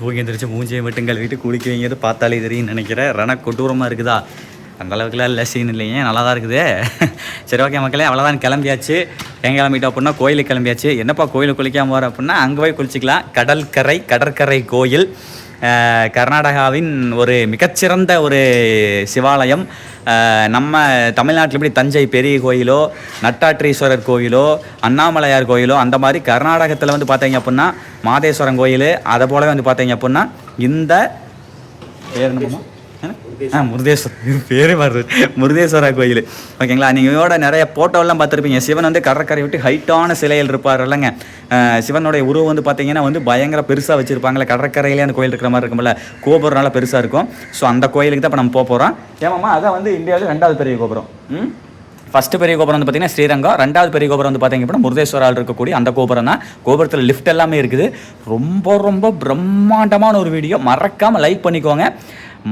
தூங்கி எந்திரிச்சு மூஞ்சியை மட்டும் கழுவிட்டு குளிக்கிறீங்கிறது பார்த்தாலே தெரியும் நினைக்கிறேன். கொடூரமாக இருக்குதா? அந்த அளவுக்குலாம் இல்லை, சீன் இல்லைங்க, நல்லா தான் இருக்குது. சரி, ஓகே மக்களே, அவ்வளோதான், கிளம்பியாச்சு. எங்கே கிளம்பிட்டோம் அப்படின்னா கோயிலுக்கு கிளம்பியாச்சு. என்னப்பா கோயிலுக்கு குளிக்காமல் போகிற அப்படின்னா அங்கே போய் குளிச்சிக்கலாம். கடற்கரை கோயில், கர்நாடகாவின் ஒரு மிகச்சிறந்த ஒரு சிவாலயம். நம்ம தமிழ்நாட்டில் எப்படி தஞ்சை பெரிய கோயிலோ, நட்டாற்றீஸ்வரர் கோயிலோ, அண்ணாமலையார் கோயிலோ, அந்த மாதிரி கர்நாடகத்தில் வந்து பார்த்தீங்க அப்படின்னா மாதேஸ்வரன் கோயில், அதை போலவே வந்து பார்த்தீங்க அப்படின்னா இந்த பேர் என்னமா முருதேஸ்வரா கோயில். ஓகேங்களா? நீங்களோட நிறைய ஃபோட்டோலாம் பார்த்துருப்பீங்க. சிவன் வந்து கடற்கரை விட்டு ஹைட்டான சிலையில் இருப்பார் இல்லைங்க. சிவனுடைய உருவம் வந்து பார்த்தீங்கன்னா வந்து பயங்கர பெருசாக வச்சுருப்பாங்களே, கடற்கரையிலே அந்த கோயில் இருக்கிற மாதிரி இருக்கும்ல, கோபுரம் நல்லா பெருசாக இருக்கும். ஸோ அந்த கோயிலுக்கு தான் இப்போ நம்ம போகிறோம். ஏமாம்மா, அதான் வந்து இந்தியாவில் 2வது பெரிய கோபுரம். ஃபஸ்ட்டு பெரிய கோபுரம் வந்து பார்த்தீங்கன்னா ஸ்ரீரங்கம், 2வது பெரிய கோபுரம் வந்து பார்த்தீங்க அப்படின்னா முருதேஸ்வரால் இருக்கக்கூடிய அந்த கோபுரம் தான். கோபுரத்தில் லிஃப்ட் எல்லாமே இருக்குது. ரொம்ப ரொம்ப பிரம்மாண்டமான ஒரு வீடியோ. மறக்காமல் லைக் பண்ணிக்கோங்க.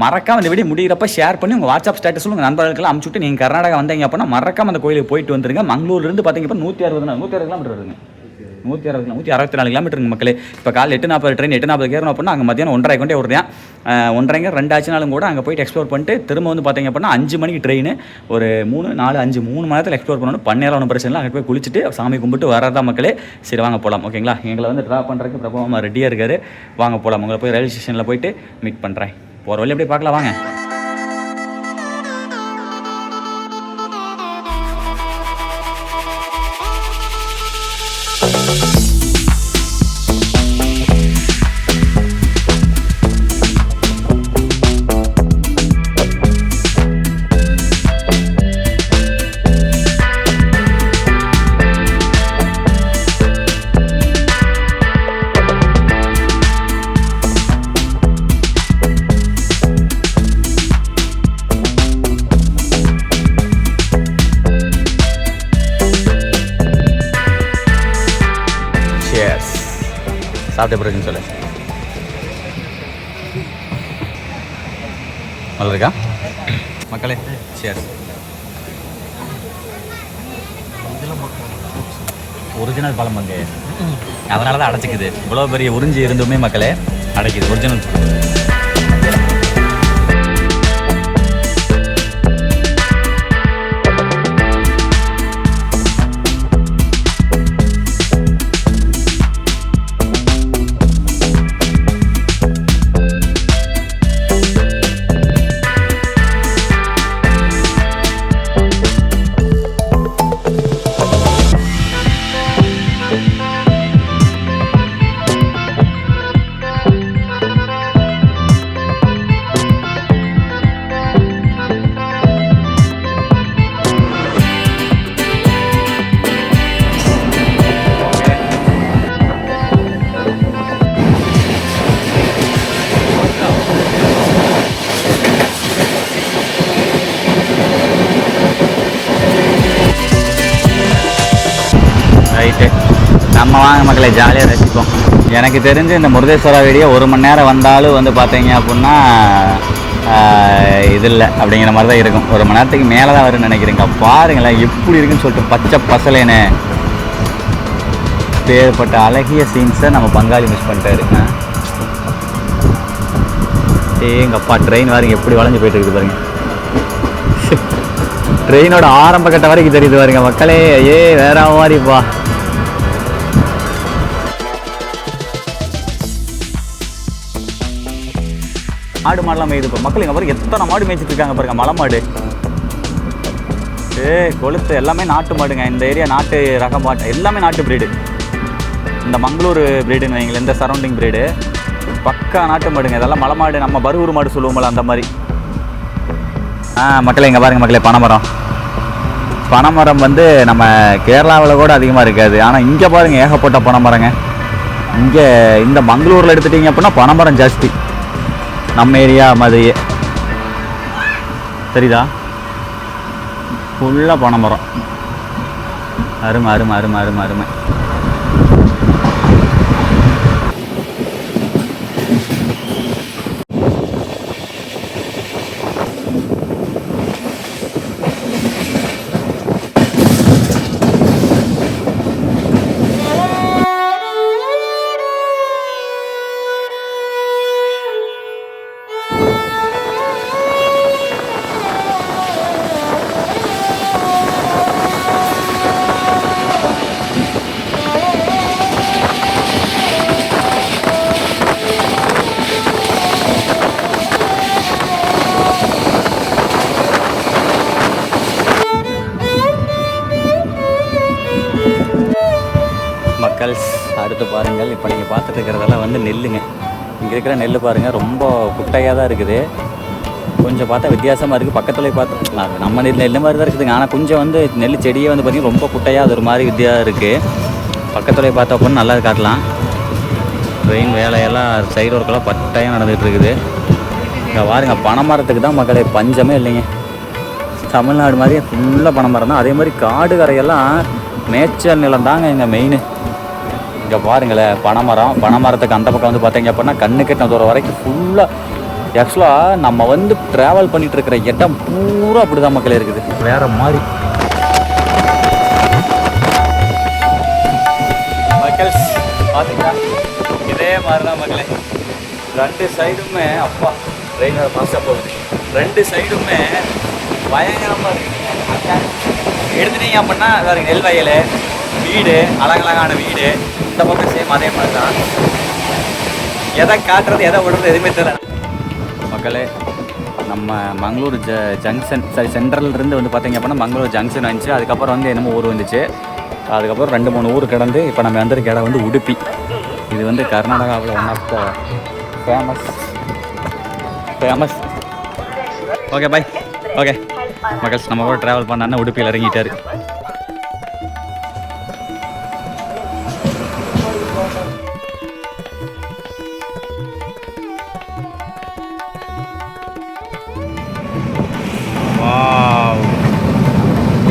மறக்காமல் இந்த வீடியோ முடிகிறப்ப ஷேர் பண்ணி உங்கள் வாட்ஸ்அப் ஸ்டேட்டஸில் உங்கள் நண்பர்களுக்கெல்லாம் அனுப்பிச்சுட்டு நீங்கள் கர்நாடகா வந்தீங்க அப்படின்னா மறக்காமல் அந்த கோயிலுக்கு போயிட்டு வந்துருங்க. மங்களூர்லேருந்து பார்த்தீங்க அப்படின்னா 160 கிலோமீட்டர் வருதுங்க. 164 கிலோமீட்டருங்க மக்களே. இப்போ காலையில் 8:40 ட்ரெயின், 8:40 ஏறணும் அப்படின்னா அங்கே மத்தியானம் 1:30 கொண்டே வருதேன். 1:30 2 ஆச்சுனாலும் கூட அங்கே போயிட்டு எக்ஸ்ப்ளோர் பண்ணிட்டு திரும்ப வந்து பார்த்தீங்க அப்படின்னா 5 மணிக்கு ட்ரெயின். ஒரு 3 4 5 3 மணி நேரத்தில் எக்ஸ்ப்ளோர் பண்ணணும். பண்ணேரம் ஒன்றும் பிரச்சனை இல்லை. அங்கே போய் குளிச்சுட்டு சாமி கும்பிட்டு வரதா மக்களே. சரி, வாங்க போகலாம். ஓகேங்களா? எங்களை வந்து ட்ராப் பண்ணுறதுக்கு பிரபலமாக ரெடியாக இருக்காரு. வாங்க போகலாம். உங்களை போய் ரயில்வே ஸ்டேஷனில் போயிட்டு மீட் பண்ணுறேன். போகிற வழி எப்படி பார்க்கலாம் வாங்க. சாப்பிட்ட பிறகுன்னு சொல்லு. நல்லா இருக்கா மக்களே? சரி, ஒரிஜினல் பழம் அங்கே, அதனால தான் அடைச்சிக்குது. இவ்வளோ பெரிய உறிஞ்சி இருந்துமே மக்களே அடைக்குது. Original right. நம்ம வாங்க மக்களை, ஜாலியாக ரசிப்போம். எனக்கு தெரிஞ்சு இந்த முருதேஸ்வரா வீடியோ 1 மணி நேரம் வந்தாலும் வந்து பார்த்தீங்க அப்படின்னா இது இல்லை அப்படிங்கிற மாதிரி தான் இருக்கும். 1 மணி நேரத்துக்கு மேலே தான் வரும்னு நினைக்கிறேங்க. பாருங்களேன் எப்படி இருக்குன்னு சொல்லிட்டு, பச்சை பசலேன்னு பேர்பட்ட அழகிய சீன்ஸை நம்ம பங்காளி மிஸ் பண்ணிட்டாரு. எங்கள் அப்பா ட்ரெயின் வாருங்க எப்படி வளைஞ்சு போயிட்டு இருக்குது பாருங்க. ட்ரெயினோட ஆரம்ப கட்ட வரைக்கும் தெரியுது பாருங்க மக்களே. வேற மாதிரிப்பா. மாடு மாடெல்லாம் மேய்து இப்போ மக்கள். இங்கே பாருங்க எத்தனை மாடு மேய்ச்சிட்டு இருக்காங்க பாருங்க. மலை மாடு, கொளுத்து, எல்லாமே நாட்டு மாடுங்க. இந்த ஏரியா நாட்டு ரக மாடு, எல்லாமே நாட்டு பிரீடு. இந்த மங்களூர் பிரீடுன்னு வைங்களேன், இந்த சரௌண்டிங் பிரீடு பக்கா நாட்டு மாடுங்க. இதெல்லாம் மலை மாடு, நம்ம பருவூர் மாடு சொல்லுவோம்ல அந்த மாதிரி. மக்களே இங்கே பாருங்க மக்களே, பனைமரம் வந்து நம்ம கேரளாவில் கூட அதிகமாக இருக்காது. ஆனால் இங்கே பாருங்கள் ஏகப்பட்ட பனைமரங்க. இங்கே இந்த மங்களூரில் எடுத்துட்டிங்க அப்படின்னா பனைமரம் ஜாஸ்தி. நம்ம ஏரியா மாதிரியே தெரியுதா? ஃபுல்லாக பனைமரம். அருமை அருமை அருமை அருமை அருமை. அடுத்து பாருங்கள், இப்போ நீங்கள் பார்த்துட்டு இருக்கிறதெல்லாம் வந்து நெல்லுங்க. இங்கே இருக்கிற நெல் பாருங்கள், ரொம்ப குட்டையாக தான் இருக்குது. கொஞ்சம் பார்த்தா வித்தியாசமாக இருக்குது. பக்கத்தில் பார்த்து நம்ம நெல் மாதிரி தான் இருக்குதுங்க. ஆனால் கொஞ்சம் வந்து நெல் செடியே வந்து பார்த்திங்கன்னா ரொம்ப குட்டையாக அது ஒரு மாதிரி வித்தியாக இருக்குது. பக்கத்தில் பார்த்தா அப்படின்னு நல்லா காட்டலாம். ட்ரெயின் வேலையெல்லாம் சைடு ஒர்க்கெல்லாம் பட்டையாக நடந்துகிட்டு இருக்குது. இங்கே பாருங்க, பனைமரத்துக்கு தான் மக்களே பஞ்சமே இல்லைங்க. தமிழ்நாடு மாதிரி ஃபுல்லாக பனைமரம் தான். அதே மாதிரி காடு கரையெல்லாம் மேய்ச்சல் நிலம் தாங்க இங்கே மெயின். இங்கே பாருங்களேன், பனைமரத்துக்கு அந்த பக்கம் வந்து பார்த்தீங்க அப்படின்னா கண்ணு கெட்டின தூரம் வரைக்கும் ஃபுல்லாக. ஆக்சுவலாக நம்ம வந்து ட்ராவல் பண்ணிகிட்டு இருக்கிற இடம் பூரா அப்படி தான் மக்களே இருக்குது, வேறு மாதிரி. மக்கள்ஸ் பார்த்தீங்களா, இதே மாதிரி தான் மக்களே. 2 சைடுமே அப்பா ட்ரெயின் ஃபாஸ்ட்டாக போகுது. 2 சைடுமே பயங்கரமாக இருக்குது. எடுத்துட்டீங்க அப்படின்னா வேறு நெல் வயல், வீடு, அழகழகான வீடு. இந்த பக்கம் சேம் அதே மாதிரி தான். எதை காட்டுறது எதை விடுறது எதுவுமே தெரியல மக்களே. நம்ம மங்களூர் ஜங்ஷன் சென்ட்ரல்லேருந்து வந்து பார்த்தீங்க அப்படின்னா மங்களூர் ஜங்ஷன் வந்துச்சு. அதுக்கப்புறம் வந்து என்னமோ ஊர் வந்துச்சு. அதுக்கப்புறம் 2-3 ஊர் கிடந்து இப்போ நம்ம வந்திருக்க இடம் வந்து உடுப்பி. இது வந்து கர்நாடகாவில் one of the famous. Okay bye. Okay மக்கள்ஸ், நம்ம கூட ட்ராவல் பண்ணான்னா உடுப்பியில் இறங்கிட்டாரு.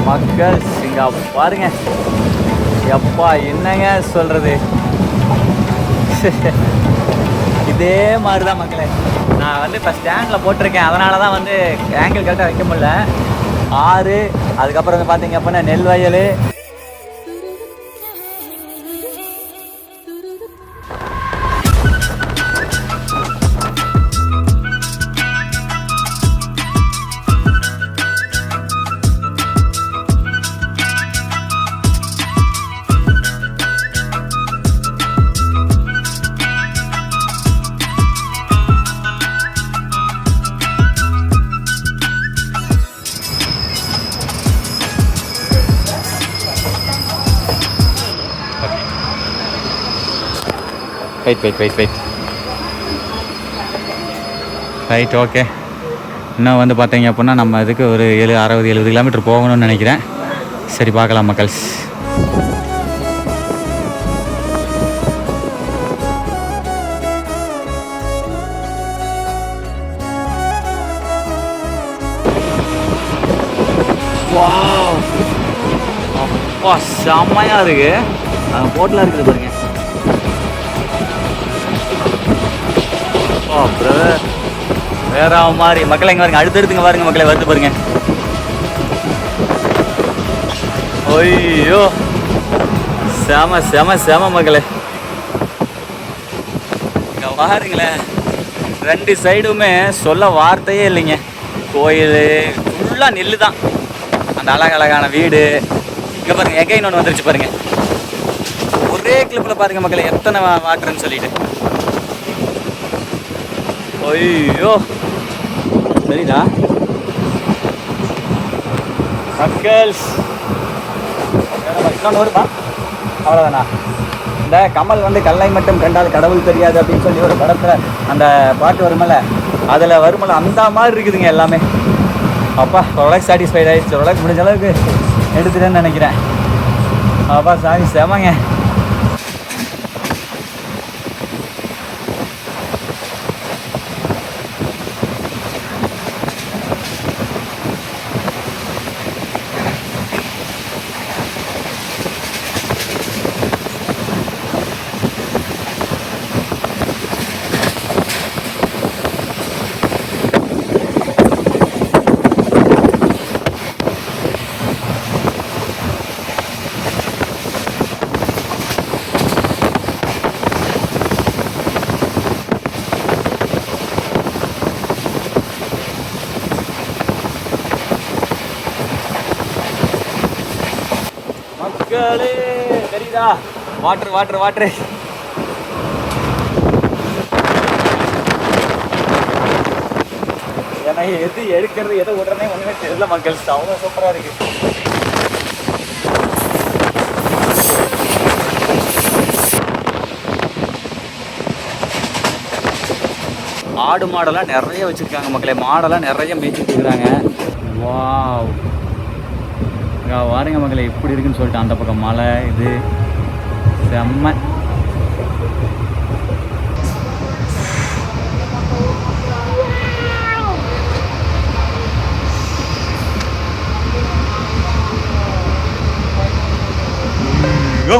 மக்கள் இங்கே பாருங்க, எப்பா என்னங்க சொல்கிறது. இதே மாதிரி தான் மக்களே. நான் வந்து இப்போ ஸ்டாண்டில் போட்டிருக்கேன், அதனால தான் வந்து ஆங்கிள் கரெக்டாக வைக்க முடியல. ஆறு, அதுக்கப்புறம் வந்து பார்த்தீங்க அப்படின்னா நெல் வயல். Wait right. ஓகே, இன்னும் வந்து பார்த்தீங்க அப்படின்னா நம்ம இதுக்கு ஒரு 60-70 கிலோமீட்டர் போகணும்னு நினைக்கிறேன். சரி, பார்க்கலாம் மக்கள்ஸ். அப்பா செம்மையாக இருக்குது. அங்கே போட்டெலாம் இருக்குது பாருங்க. பிரதர் வேற மாதிரி மக்களை இங்கே பாருங்க, அடுத்தடுத்துங்க பாருங்க மக்களை வருது பாருங்க. ஐயோ செம செம செம மக்களை இங்கே பாருங்களேன். 2 சைடுமே சொல்ல வார்த்தையே இல்லைங்க. கோயில் ஃபுல்லாக நெல் தான். அந்த அழகழகான வீடு இங்கே பாருங்க. எகைன் ஒன்று வந்துருச்சு பாருங்க. ஒரே கிளிப்பில் பாருங்க மக்களை எத்தனை வாட்டர்ன்னு சொல்லிட்டு. ஐயோ சரிடா மக்கள்ஸ். இன்னொன்று வருமா, அவ்வளோதானா. இந்த கமல் வந்து கல்லை மட்டும் கண்டால் கடவுள் தெரியாது அப்படின்னு சொல்லி ஒரு படத்தில் அந்த பாட்டு வருமல்ல, அதில் வருமல்ல, அந்த மாதிரி இருக்குதுங்க எல்லாமே. அப்பா ஓரளவுக்கு சாட்டிஸ்ஃபைட் ஆகிடுச்சு. ஓரளவுக்கு முடிஞ்ச அளவுக்கு எடுத்துட்டேன்னு நினைக்கிறேன். அப்பா சாமி செமங்க. தெரியுதா, வாட்டர் வாட்டர் வாட்டர். ஏன்னா எது எடுக்கிறது எதை உடனே ஒன்றுமே தெரியல மக்கள். அவ்வளோ சூப்பராக இருக்கு. ஆடு மாடெல்லாம் நிறைய வச்சுருக்காங்க மக்களே. மாடெல்லாம் நிறைய மேய்ச்சிட்டு இருக்கிறாங்க. வாவ், வாருங்க மக்களே இப்படி இருக்குன்னு சொல்லிட்டு. அந்த பக்கம் மலை, இது செம்ம. Go.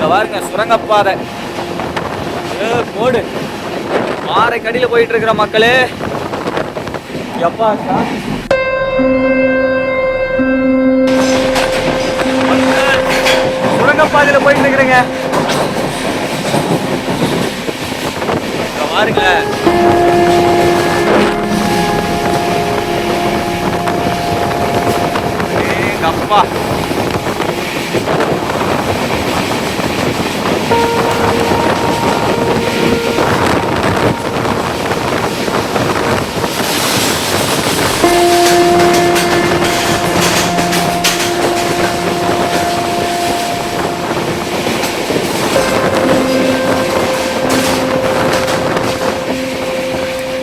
பாருங்க சுரங்கப்பாதை போடு மாறை கடியில போயிட்டு இருக்கிற மக்களே. எப்பா சுரங்கப்பாதையில போயிட்டு இருக்கிறேங்க. பாருங்க அப்பா,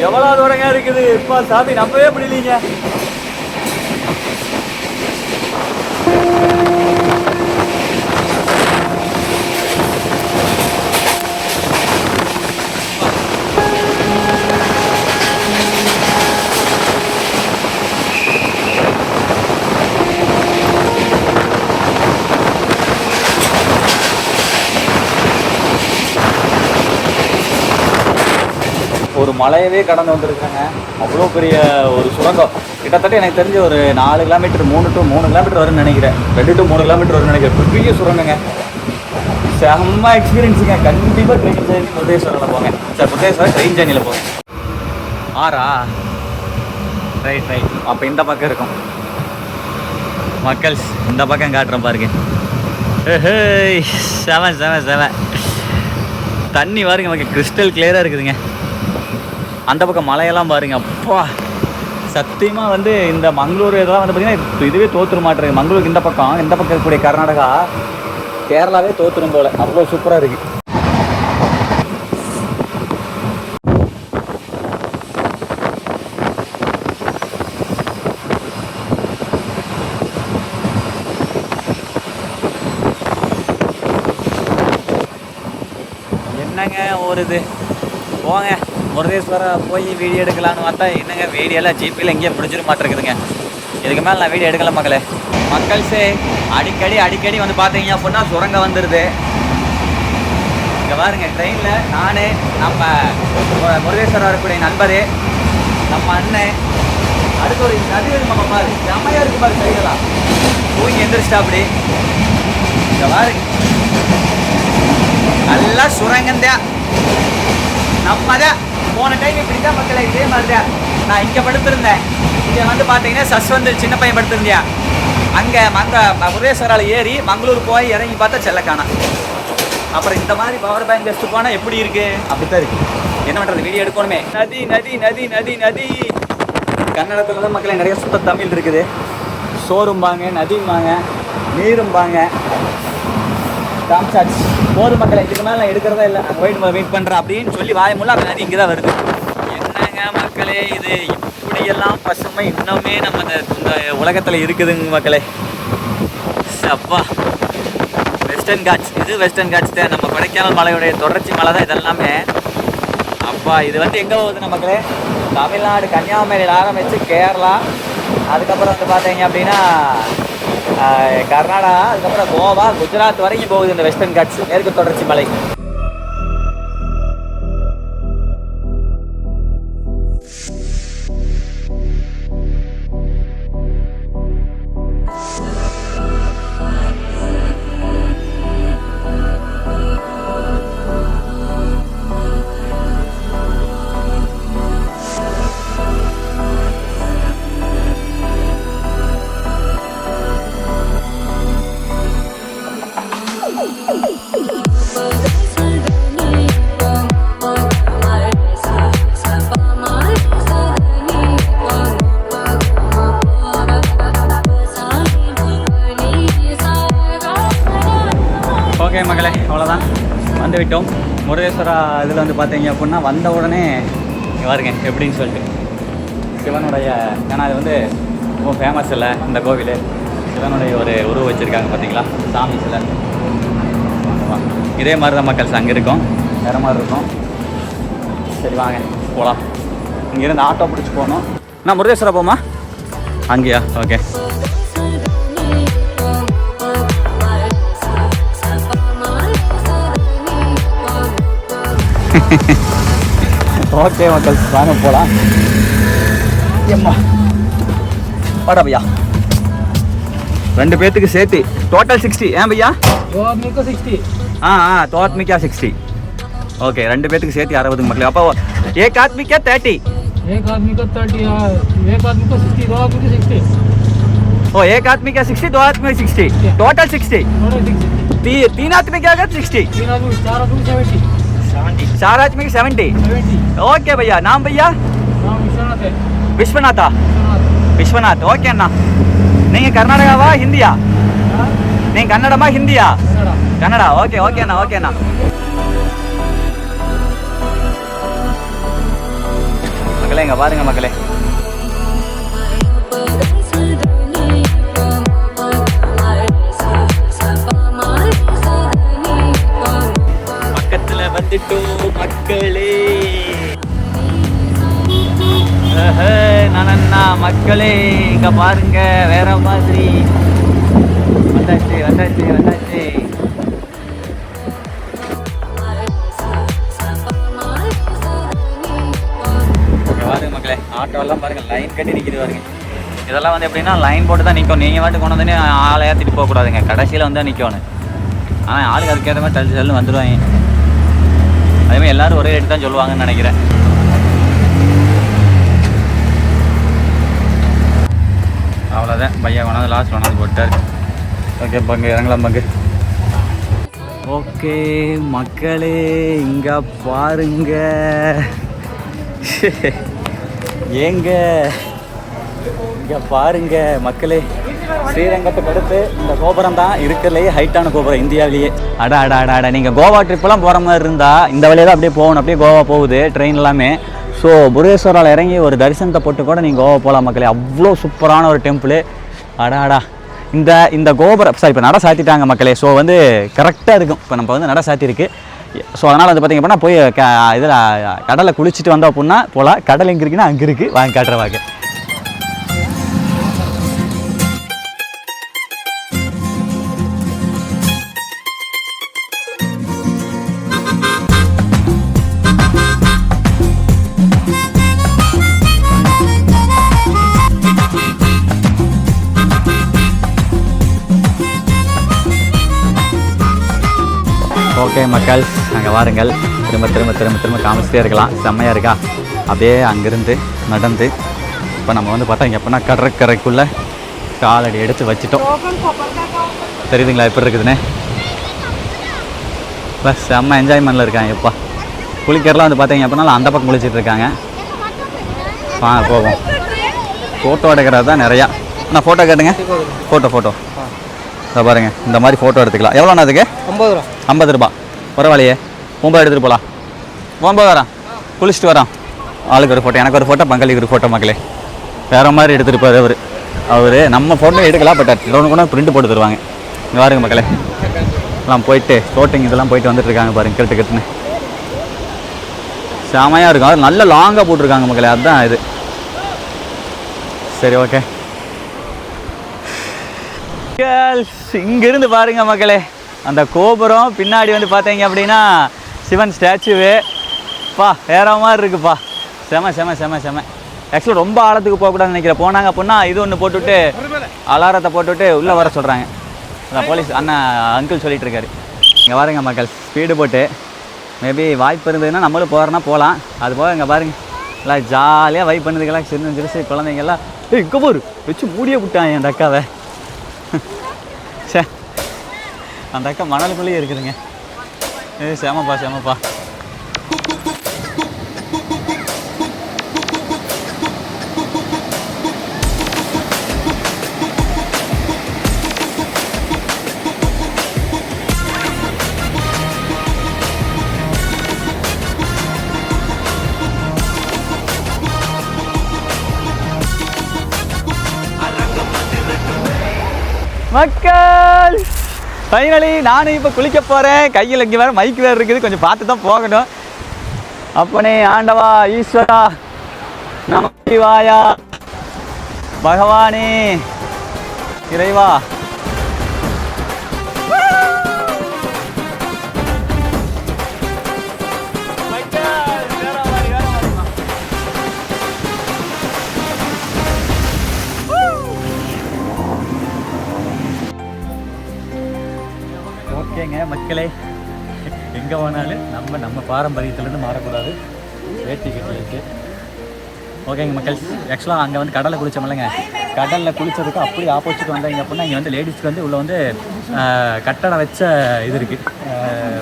எவ்வளவு தூரங்க இருக்குது இப்ப சாமி நம்பவே முடியலீங்க. ஒரு மலையவே கடந்து வந்திருக்காங்க. அவ்வளோ பெரிய ஒரு சுரங்கம். கிட்டத்தட்ட எனக்கு தெரிஞ்ச ஒரு 4 கிலோமீட்டர் 3 to 3 கிலோமீட்டர் வரும்னு நினைக்கிறேன். 2 to 3 கிலோமீட்டர் வரும்னு நினைக்கிறேன். பெரிய சுரங்கங்க. செம்ம எக்ஸ்பீரியன்ஸுங்க. கண்டிப்பாக ட்ரெயின் ஜேர்னி முருதேஸ்வரில் போங்க சார். முருதேஸ்வரர் ட்ரெயின் ஜேர்னியில் போங்க. ஆறா ரைட். அப்போ இந்த பக்கம் இருக்கும் மக்கள். இந்த பக்கம் காட்டுறேன் பாருங்க. செம தண்ணி பாருங்க மக்கள், கிறிஸ்டல் கிளியராக இருக்குதுங்க. அந்த பக்கம் மலையெல்லாம் பாருங்க. அப்பா சத்தியமாக வந்து இந்த மங்களூர் இதெல்லாம் வந்து பார்த்திங்கன்னா இதுவே தோற்றுற மாட்டேங்குது. மங்களூருக்கு இந்த பக்கம் இருக்கக்கூடிய கர்நாடகா, கேரளாவே தோற்றுரும் போல். அவ்வளோ சூப்பராக இருக்குது. என்னங்க ஒரு இது போங்க முருதேஸ்வரா போய் வீடியோ எடுக்கலான்னு பார்த்தா என்னங்க வீடியோலாம் ஜிபியில் எங்கேயும் முடிஞ்சிட மாட்டேங்குதுங்க. இதுக்கு மேலே நான் வீடியோ எடுக்கல மக்களே. மக்கள்ஸே அடிக்கடி வந்து பார்த்தீங்க அப்படின்னா சுரங்கம் வந்துடுது. இங்கே பாருங்க ட்ரெயினில் நான் நம்ம முருதேஸ்வரா இருக்கக்கூடிய நண்பரே, நம்ம அண்ணன், அடுத்து ஒரு நதி நம்ம பாரு செம்மையாக இருக்கு பாரு. சைடெல்லாம் தூங்கி எந்திரிச்சிட்டா அப்படி. இங்கே பாருங்க நல்லா சுரங்கந்தான். நம்ம தான் போன டைம் இப்படி தான் மக்களை இதே மாதிரி தான் நான் இங்கே படுத்திருந்தேன். இங்கே வந்து பார்த்தீங்கன்னா சஸ்வந்த் சின்ன பையன் படுத்திருந்தியா. அங்கே முருதேஸ்வரால் ஏறி மங்களூர் போய் இறங்கி பார்த்தா செல்லக்கானா. அப்புறம் இந்த மாதிரி பவர் பேங்க் வச்சுட்டு போனால் எப்படி இருக்கு? அப்படித்தான் இருக்கு. என்ன பண்ணுறது, வீடியோ எடுக்கணுமே. நதி நதி நதி நதி நதி. கன்னடத்தில் தான் மக்களை நிறைய சுத்த தமிழ் இருக்குது. சோறும்பாங்க, நதிம்பாங்க, நீரும்பாங்க. காமிச்சாச்சு போதும் மக்களை. இதுக்கு மேலே நான் எடுக்கிறதா இல்லை. அங்கே போயிட்டு வெயிட் பண்ணுறேன் அப்படின்னு சொல்லி வாயமுள்ள அந்த நதி இங்கே தான் வருது. என்னங்க மக்களே இது இப்படியெல்லாம் பசுமை இன்னுமே நம்ம இந்த உலகத்தில் இருக்குதுங்க மக்களே. அப்பா வெஸ்டர்ன் காட்ஸ், இது வெஸ்டர்ன் காட்ஸ் தான். நம்ம கொடைக்கானல் மலையுடைய தொடர்ச்சி மலை தான் இதெல்லாமே. அப்பா இது வந்து எங்கே போகுது நமக்கு? தமிழ்நாடு கன்னியாகுமரியில் ஆரம்பித்து கேரளா, அதுக்கப்புறம் வந்து பார்த்தீங்க அப்படின்னா கர்நாடகா, அதுக்கப்புறம் கோவா, குஜராத் வரைக்கும் போகுது இந்த வெஸ்டர்ன் காட்ஸ் மேற்கு தொடர்ச்சி மலை. வந்துட்டோம். முருகேஸ்வரா இதில் வந்து பார்த்தீங்க அப்படின்னா வந்த உடனே பாருங்க எப்படின்னு சொல்லிட்டு சிவனுடைய, ஏன்னா அது வந்து ரொம்ப ஃபேமஸ் இல்லை இந்த கோவில். சிவனுடைய ஒரு உருவம் வச்சுருக்காங்க பார்த்தீங்களா, சாமி சிலை. இதே மாதிரி தான் மக்கள்ஸ் அங்கே இருக்கும், வேறு மாதிரி இருக்கும். சரி வாங்க போகலாம். இங்கேருந்து ஆட்டோ பிடிச்சி போகணும். நான் முருகேஸ்வரா போமா அங்கேயா? ஓகே. ஓகே மக்கள் வாங்க போகலாம். எம்மா வாடா பையா, 2 பேர்த்துக்கு சேர்த்து டோட்டல் 60. ஏன் பையா? 60. तो आदमी क्या 60? ओके 2 பேர்த்துக்கு சேர்த்து 60 மக்களே. அப்போ एक आदमी क्या 30? एक आदमी को 30, एक आदमी को 60, 2 आदमी को 60. ओ एक आदमी क्या 60, 2 आदमी 60, टोटल 60. 3 आदमी क्या 60? 3 आदमी 4 आदमी 70. 4 आदमी 70. ओके भैया. नाम भैया? नाम विश्वनाथ है. विश्वनाथा. विश्वनाथ. ओके अण्णा. நீங்கள் கர்நாடகாவா ஹிந்தியா? நீங்கள் கன்னடமா ஹிந்தியா? கன்னடா. ஓகே ஓகே அண்ணா, ஓகே அண்ணா. மக்களே இங்கே பாருங்க மக்களே, பக்கத்தில் வந்துட்டோம் மக்களே. நானண்ணா மக்களே இங்கே பாருங்க, வேற மாதிரி வந்தாச்சு வந்தாச்சு வந்தாச்சு. பாருங்க மக்களே, ஆட்டோலாம் பாருங்க லைன் கட்டி நிற்கிது பாருங்க. இதெல்லாம் வந்து எப்படின்னா லைன் போட்டு தான் நிற்கும். நீங்கள் வாட்டு கொண்டு வந்து ஆளை ஏற்றிட்டு போகக்கூடாதுங்க, கடைசியில் வந்து நிற்கணும். ஆனால் ஆளுக்கு அதுக்கேற்ற மாதிரி தள்ளி தள்ளி வந்துடுவாங்க. அதேமாதிரி எல்லோரும் ஒரே ரேட்டு தான் சொல்லுவாங்கன்னு நினைக்கிறேன். அவ்வளோதான், பையா கொண்டாந்து லாஸ்ட் கொண்டாந்து போட்டார். ஓகே பங்கு இறங்கலாம் பங்கு. ஓகே மக்களே இங்கே பாருங்க, ஏங்க இங்கே பாருங்க மக்களே, ஸ்ரீரங்கத்துக்கு அடுத்து இந்த கோபுரம் தான் இருக்கிறதுலையே ஹைட்டான கோபுரம் இந்தியாவிலேயே. அடா அடா அடா அடா. நீங்கள் கோவா ட்ரிப்பெல்லாம் போகிற மாதிரி இருந்தால் இந்த வழியாக தான் அப்படியே போகணும். அப்படியே கோவா போகுது ட்ரெயின் எல்லாமே. ஸோ புரேஸ்வராவில் இறங்கி ஒரு தரிசனத்தை போட்டு கூட நீங்கள் கோவா போகலாம் மக்களே. அவ்வளோ சூப்பரான ஒரு டெம்பிள். அடா அடா. இந்த கோபுரம் சார் இப்போ நட சாத்திட்டாங்க மக்களே. ஸோ வந்து கரெக்டாக இருக்கும். இப்போ நம்ம வந்து நட சாத்திருக்கு. ஸோ அதனால் வந்து பார்த்திங்க அப்படின்னா போய் இதில் கடலை குளிச்சுட்டு வந்தோம் அப்படின்னா போகலாம். கடல் எங்கே இருக்குன்னா அங்கே இருக்குது, வாங்க காட்டுற வாங்க. ஓகே மக்கள் அங்கே வாருங்கள், திரும்ப திரும்ப திரும்ப திரும்ப காமிச்சிட்டே இருக்கலாம். செம்மையாக இருக்கா? அப்படியே அங்கேருந்து நடந்து இப்போ நம்ம வந்து பார்த்தா இங்கே எப்படின்னா கடற்கரைக்குள்ளே காலடி எடுத்து வச்சிட்டோம். தெரியுதுங்களா எப்படி இருக்குதுன்னு? இப்போ செம்ம என்ஜாய்மெண்ட்டில் இருக்காங்க. எப்போ குளிக்கிறலாம் வந்து பார்த்தீங்க அப்படின்னா அந்த பக்கம் குளிச்சுட்டு இருக்காங்க. வாங்க போவோம். ஃபோட்டோ எடுக்கிறது தான் நிறையா. நான் ஃபோட்டோ கேட்டுங்க. ஃபோட்டோ இதை பாருங்கள், இந்த மாதிரி ஃபோட்டோ எடுத்துக்கலாம். எவ்வளோண்ணா அதுக்கு? 50 ரூபா. 50 ரூபா பரவாயில்லையே. 9 எடுத்துகிட்டு போகலாம். 9 வரான், குளிச்சுட்டு வரான். ஆளுக்கு ஒரு ஃபோட்டோ, எனக்கு ஒரு ஃபோட்டோ, பங்காளிக்கு ஒரு ஃபோட்டோ மக்களே. வேறு மாதிரி எடுத்துகிட்டு போவார் அவர். நம்ம ஃபோட்டோ எடுக்கலாம், பட் லோன் கூட பிரிண்ட் போட்டு தருவாங்க. இங்கே பாருங்க மக்களே, எல்லாம் போயிட்டு ஷோட்டிங் இதெல்லாம் போயிட்டு வந்துட்டுருக்காங்க பாருங்க. கட்டுன்னு செமையாக இருக்கும். அது நல்ல லாங்காக போட்டிருக்காங்க மக்களே, அதுதான் இது. சரி ஓகே, இங்கிருந்து பாருங்க மக்களே, அந்த கோபுரம் பின்னாடி வந்து பார்த்தீங்க அப்படின்னா சிவன் ஸ்டாச்சுவே. பா வேற மாதிரி இருக்குப்பா. செம. ஆக்சுவலாக ரொம்ப ஆழத்துக்கு போகக்கூடாதுன்னு நினைக்கிறேன். போனாங்க அப்படின்னா இது ஒன்று போட்டுவிட்டு அலாரத்தை போட்டுவிட்டு உள்ளே வர சொல்கிறாங்க. அதான் போலீஸ் அண்ணன் அங்கிள் சொல்லிட்டு இருக்காரு. இங்கே பாருங்க மக்கள், ஸ்பீடு போட்டு மேபி வாய்ப்பு இருந்ததுன்னா நம்மளும் போகிறோன்னா போகலாம். அது போக இங்கே பாருங்க, எல்லாம் ஜாலியாக வைப் பண்ணதுக்கெல்லாம் சிறுசு குழந்தைங்கெல்லாம் இங்கே போரு வச்சு மூடியே விட்டாங்க அந்த அக்காவை. சே, அந்த அக்கா மணலுக்குள்ளேயே இருக்குதுங்க. செமப்பா. மக்கள் ஃபைனலி நானும் இப்போ குளிக்க போகிறேன். கையில் இங்கே வேறு மைக் வேறு இருக்குது, கொஞ்சம் பார்த்து தான் போகணும். அப்பனே ஆண்டவா ஈஸ்வரா நமசிவாயா பகவானே இறைவா. ஓகேங்க மக்களே, எங்கே போனாலும் நம்ம பாரம்பரியத்துலேருந்து மாறக்கூடாது. வேட்டி கட்டியாச்சு. ஓகேங்க மக்கள், ஆக்சுவலாக அங்கே வந்து கடலில் குளித்தோம்லங்க, கடலில் குளித்ததுக்கு அப்படி ஆப்போசிட் வந்தாங்க அப்படின்னா இங்கே வந்து லேடிஸ்க்கு வந்து உள்ளே வந்து கட்டடம் வச்ச இது இருக்குது,